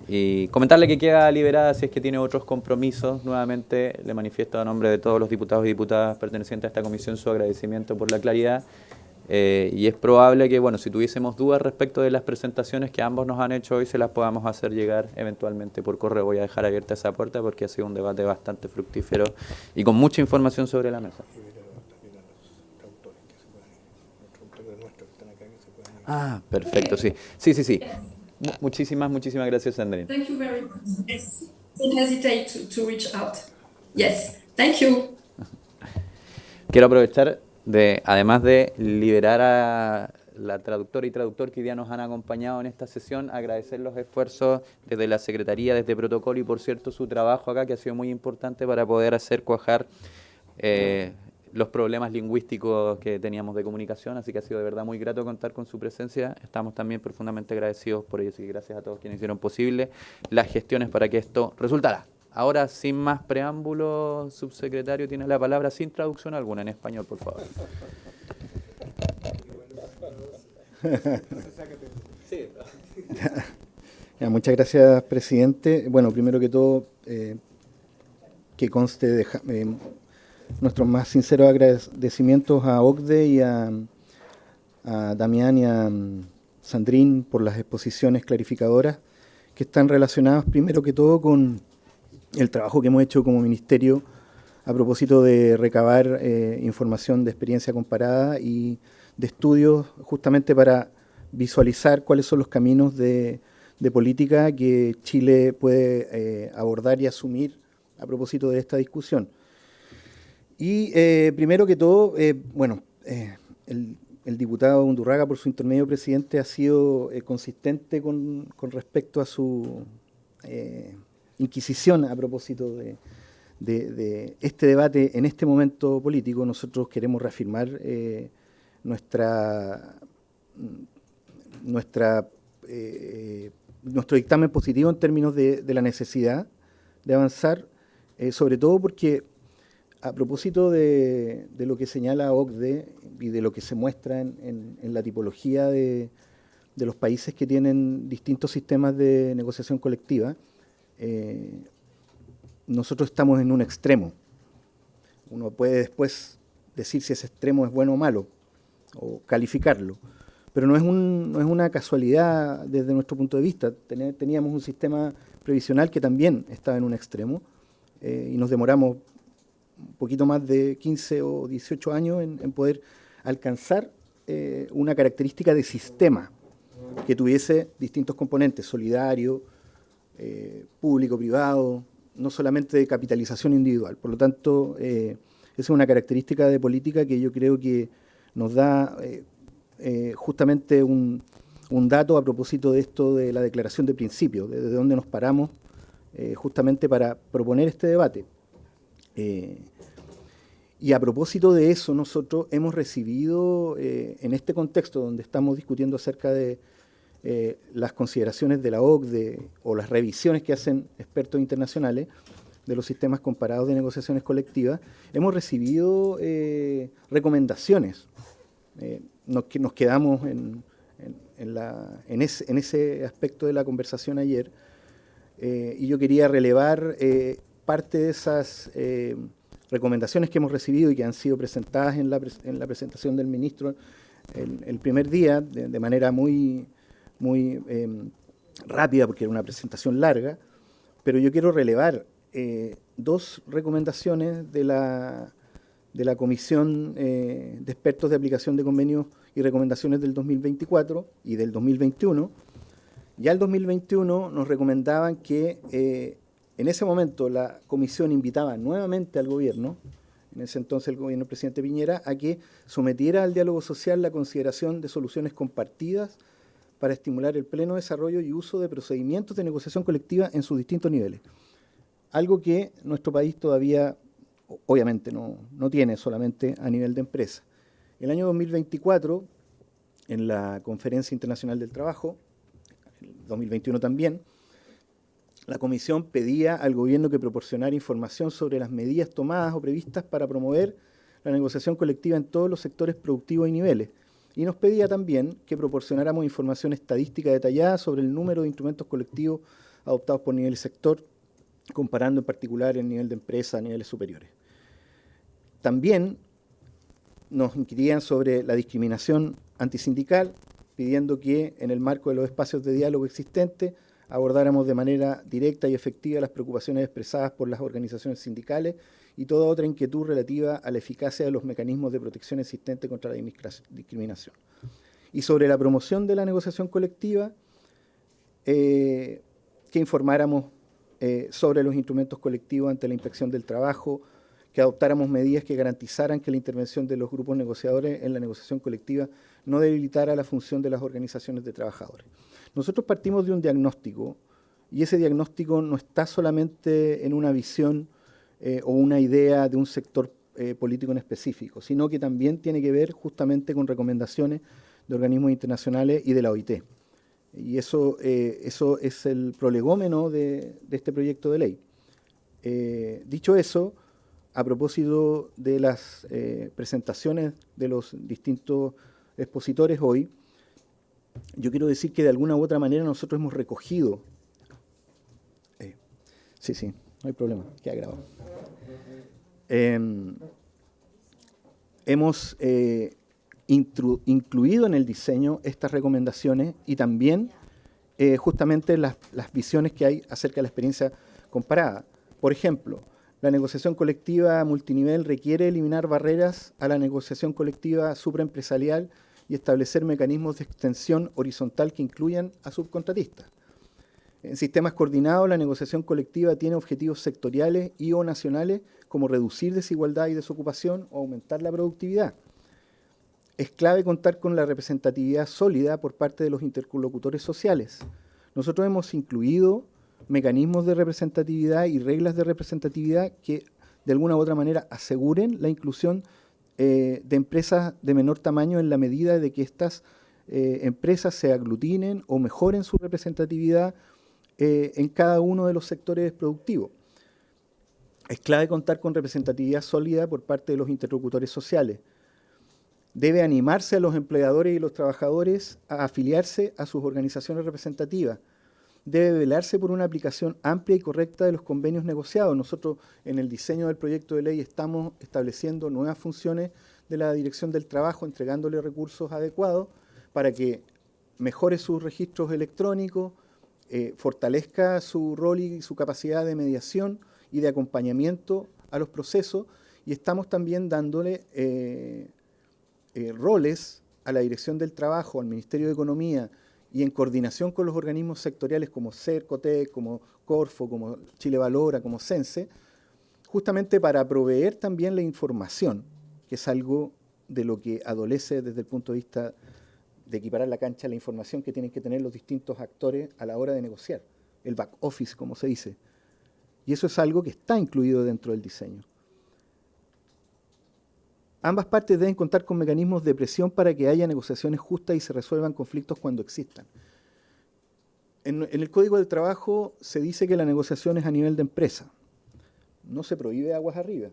y comentarle que queda liberada si es que tiene otros compromisos. Nuevamente le manifiesto a nombre de todos los diputados y diputadas pertenecientes a esta comisión su agradecimiento por la claridad. Y es probable que, bueno, si tuviésemos dudas respecto de las presentaciones que ambos nos han hecho hoy, se las podamos hacer llegar eventualmente por correo. Voy a dejar abierta esa puerta porque ha sido un debate bastante fructífero y con mucha información sobre la mesa. Ah, perfecto, sí. Sí. Muchísimas gracias, Sandrine. Thank you very much. Yes. Don't hesitate to reach out. Yes, thank you. Quiero aprovechar además de liberar a la traductora y traductor que hoy día nos han acompañado en esta sesión, agradecer los esfuerzos desde la Secretaría, desde Protocolo y, por cierto, su trabajo acá, que ha sido muy importante para poder hacer cuajar los problemas lingüísticos que teníamos de comunicación, así que ha sido de verdad muy grato contar con su presencia. Estamos también profundamente agradecidos por ello, así que gracias a todos quienes hicieron posible las gestiones para que esto resultara. Ahora, sin más preámbulos, subsecretario, tiene la palabra sin traducción alguna en español, por favor. Muchas gracias, presidente. Bueno, primero que todo, que conste nuestros más sinceros agradecimientos a OCDE y a Damián y a Sandrín por las exposiciones clarificadoras que están relacionadas primero que todo con el trabajo que hemos hecho como ministerio a propósito de recabar información de experiencia comparada y de estudios justamente para visualizar cuáles son los caminos de política que Chile puede abordar y asumir a propósito de esta discusión. Y primero que todo, el diputado Undurraga, por su intermedio, presidente, ha sido consistente con respecto a su inquisición a propósito de este debate en este momento político. Nosotros queremos reafirmar nuestro dictamen positivo en términos de la necesidad de avanzar, sobre todo porque a propósito de lo que señala OCDE y de lo que se muestra en la tipología de los países que tienen distintos sistemas de negociación colectiva, nosotros estamos en un extremo. Uno puede después decir si ese extremo es bueno o malo, o calificarlo, pero no es una casualidad desde nuestro punto de vista. Teníamos un sistema previsional que también estaba en un extremo y nos demoramos un poquito más de 15 o 18 años en poder alcanzar una característica de sistema que tuviese distintos componentes, solidario, público-privado, no solamente de capitalización individual. Por lo tanto, esa es una característica de política que yo creo que nos da justamente un dato a propósito de esto de la declaración de principios, desde donde nos paramos justamente para proponer este debate. Y a propósito de eso, nosotros hemos recibido, en este contexto donde estamos discutiendo acerca de las consideraciones de la OCDE o las revisiones que hacen expertos internacionales de los sistemas comparados de negociaciones colectivas, hemos recibido recomendaciones. Nos quedamos en ese aspecto de la conversación ayer, y yo quería relevar parte de esas recomendaciones que hemos recibido y que han sido presentadas en la presentación del ministro el primer día de manera muy rápida, porque era una presentación larga, pero yo quiero relevar dos recomendaciones de la Comisión de Expertos de Aplicación de Convenios y Recomendaciones del 2024 y del 2021. Ya el 2021 nos recomendaban que en ese momento la Comisión invitaba nuevamente al gobierno, en ese entonces el gobierno del presidente Piñera, a que sometiera al diálogo social la consideración de soluciones compartidas para estimular el pleno desarrollo y uso de procedimientos de negociación colectiva en sus distintos niveles. Algo que nuestro país todavía, obviamente, no tiene solamente a nivel de empresa. El año 2024, en la Conferencia Internacional del Trabajo, el 2021 también, la Comisión pedía al gobierno que proporcionara información sobre las medidas tomadas o previstas para promover la negociación colectiva en todos los sectores productivos y niveles. Y nos pedía también que proporcionáramos información estadística detallada sobre el número de instrumentos colectivos adoptados por nivel y sector, comparando en particular el nivel de empresa a niveles superiores. También nos inquirían sobre la discriminación antisindical, pidiendo que en el marco de los espacios de diálogo existentes abordáramos de manera directa y efectiva las preocupaciones expresadas por las organizaciones sindicales y toda otra inquietud relativa a la eficacia de los mecanismos de protección existentes contra la discriminación. Y sobre la promoción de la negociación colectiva, que informáramos sobre los instrumentos colectivos ante la inspección del trabajo, que adoptáramos medidas que garantizaran que la intervención de los grupos negociadores en la negociación colectiva no debilitara la función de las organizaciones de trabajadores. Nosotros partimos de un diagnóstico, y ese diagnóstico no está solamente en una visión o una idea de un sector político en específico, sino que también tiene que ver justamente con recomendaciones de organismos internacionales y de la OIT. Y eso es el prolegómeno de este proyecto de ley. Dicho eso, a propósito de las presentaciones de los distintos expositores hoy, yo quiero decir que de alguna u otra manera nosotros hemos recogido... sí, no hay problema, queda grabado. Hemos incluido en el diseño estas recomendaciones y también justamente las visiones que hay acerca de la experiencia comparada. Por ejemplo, la negociación colectiva multinivel requiere eliminar barreras a la negociación colectiva supraempresarial y establecer mecanismos de extensión horizontal que incluyan a subcontratistas. En sistemas coordinados, la negociación colectiva tiene objetivos sectoriales y o nacionales como reducir desigualdad y desocupación o aumentar la productividad. Es clave contar con la representatividad sólida por parte de los interlocutores sociales. Nosotros hemos incluido mecanismos de representatividad y reglas de representatividad que de alguna u otra manera aseguren la inclusión de empresas de menor tamaño en la medida de que estas empresas se aglutinen o mejoren su representatividad en cada uno de los sectores productivos. Es clave contar con representatividad sólida por parte de los interlocutores sociales. Debe animarse a los empleadores y los trabajadores a afiliarse a sus organizaciones representativas. Debe velarse por una aplicación amplia y correcta de los convenios negociados. Nosotros en el diseño del proyecto de ley estamos estableciendo nuevas funciones de la Dirección del Trabajo, entregándole recursos adecuados para que mejore sus registros electrónicos, fortalezca su rol y su capacidad de mediación y de acompañamiento a los procesos, y estamos también dándole roles a la Dirección del Trabajo, al Ministerio de Economía, y en coordinación con los organismos sectoriales como CERCOTEC, como Corfo, como Chile Valora, como CENSE, justamente para proveer también la información, que es algo de lo que adolece desde el punto de vista de equiparar la cancha, la información que tienen que tener los distintos actores a la hora de negociar, el back office, como se dice. Y eso es algo que está incluido dentro del diseño. Ambas partes deben contar con mecanismos de presión para que haya negociaciones justas y se resuelvan conflictos cuando existan. En el Código del Trabajo se dice que la negociación es a nivel de empresa. No se prohíbe aguas arriba.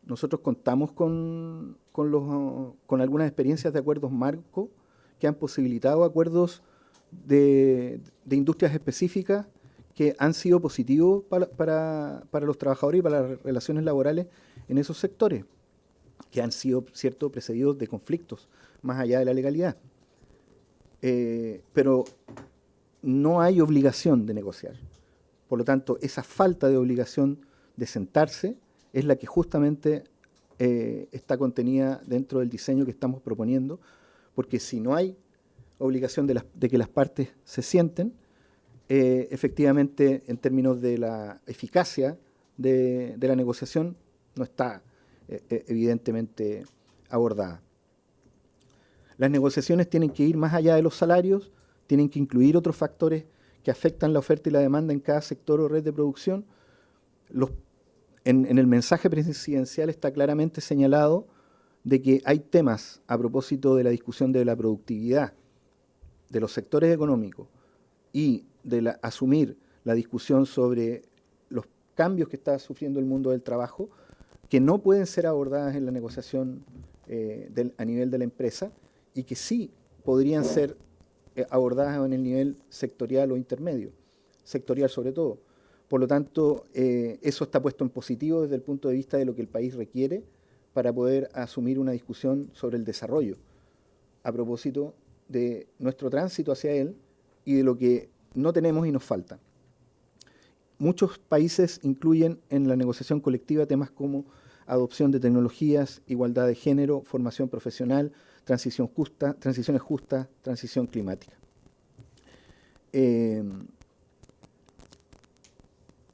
Nosotros contamos con algunas experiencias de acuerdos marco que han posibilitado acuerdos de industrias específicas que han sido positivos para los trabajadores y para las relaciones laborales en esos sectores, que han sido, cierto, precedidos de conflictos más allá de la legalidad. Pero no hay obligación de negociar. Por lo tanto, esa falta de obligación de sentarse es la que justamente está contenida dentro del diseño que estamos proponiendo, porque si no hay obligación de que las partes se sienten, efectivamente, en términos de la eficacia de la negociación, no está evidentemente abordada. Las negociaciones tienen que ir más allá de los salarios, tienen que incluir otros factores que afectan la oferta y la demanda en cada sector o red de producción. En el mensaje presidencial está claramente señalado de que hay temas a propósito de la discusión de la productividad de los sectores económicos y de asumir la discusión sobre los cambios que está sufriendo el mundo del trabajo, que no pueden ser abordadas en la negociación a nivel de la empresa y que sí podrían ser abordadas en el nivel sectorial o intermedio, sectorial sobre todo. Por lo tanto, eso está puesto en positivo desde el punto de vista de lo que el país requiere para poder asumir una discusión sobre el desarrollo, a propósito de nuestro tránsito hacia él y de lo que no tenemos y nos falta. Muchos países incluyen en la negociación colectiva temas como adopción de tecnologías, igualdad de género, formación profesional, transiciones justas, transición climática.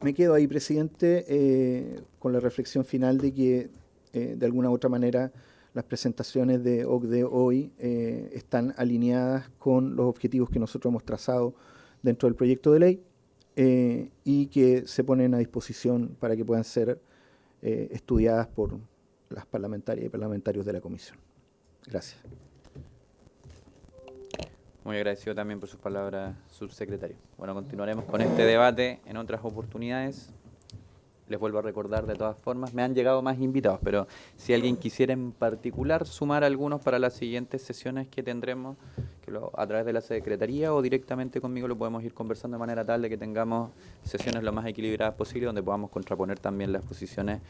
Me quedo ahí, presidente, con la reflexión final de que, de alguna u otra manera, las presentaciones de OCDE hoy están alineadas con los objetivos que nosotros hemos trazado dentro del proyecto de ley y que se ponen a disposición para que puedan ser estudiadas por las parlamentarias y parlamentarios de la Comisión. Gracias. Muy agradecido también por sus palabras, subsecretario. Bueno, continuaremos con este debate en otras oportunidades. Les vuelvo a recordar de todas formas, me han llegado más invitados, pero si alguien quisiera en particular sumar algunos para las siguientes sesiones que tendremos, a través de la Secretaría o directamente conmigo lo podemos ir conversando de manera tal de que tengamos sesiones lo más equilibradas posible, donde podamos contraponer también las posiciones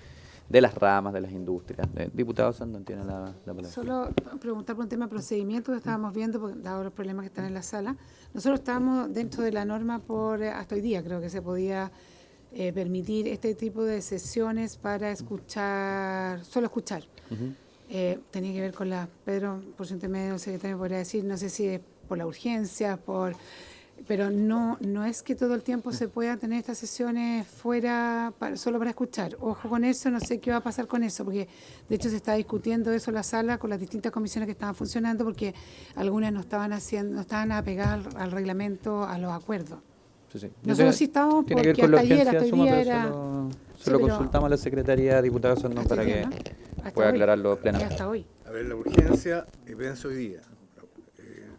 de las ramas, de las industrias. Diputado Sandón tiene la palabra. Solo preguntar por un tema de procedimiento que estábamos viendo, porque, dado los problemas que están en la sala. Nosotros estábamos dentro de la norma hasta hoy día, creo que se podía permitir este tipo de sesiones para escuchar, solo escuchar. Tenía que ver con Pedro, por su intermedio, el secretario podría decir, no sé si es por la urgencia, pero no es que todo el tiempo se pueda tener estas sesiones fuera solo para escuchar. Ojo con eso, no sé qué va a pasar con eso, porque de hecho se está discutiendo eso en la sala con las distintas comisiones que estaban funcionando, porque algunas no estaban apegadas al reglamento, a los acuerdos. Sí. Nosotros sí estábamos tiene que ver porque con la hasta ayer, urgencia, hasta hoy día era... Se lo consultamos a la Secretaría, diputado Sandón, para que pueda aclararlo plenamente. Hasta hoy. A ver, la urgencia vence hoy día.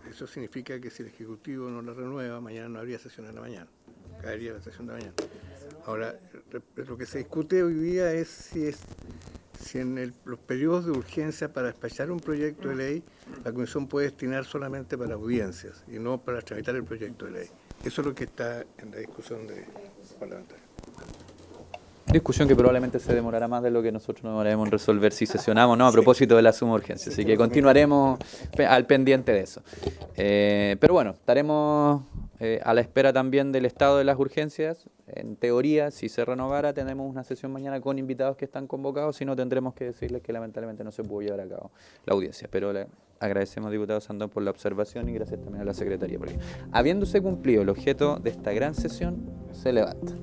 Eso significa que si el Ejecutivo no la renueva, mañana no habría sesión en la mañana. Caería la sesión de mañana. Ahora, lo que se discute hoy día es si en los periodos de urgencia para despachar un proyecto de ley, la Comisión puede destinar solamente para audiencias y no para tramitar el proyecto de ley. Eso es lo que está en la discusión de los parlamentarios. Discusión que probablemente se demorará más de lo que nosotros nos demoraremos en resolver si sesionamos o no a propósito de la suma urgencia. Así que continuaremos al pendiente de eso. Pero bueno, estaremos a la espera también del estado de las urgencias. En teoría, si se renovara, tenemos una sesión mañana con invitados que están convocados, si no tendremos que decirles que lamentablemente no se pudo llevar a cabo la audiencia. Pero le agradecemos, diputado Sandón, por la observación y gracias también a la Secretaría, porque habiéndose cumplido el objeto de esta gran sesión, se levanta.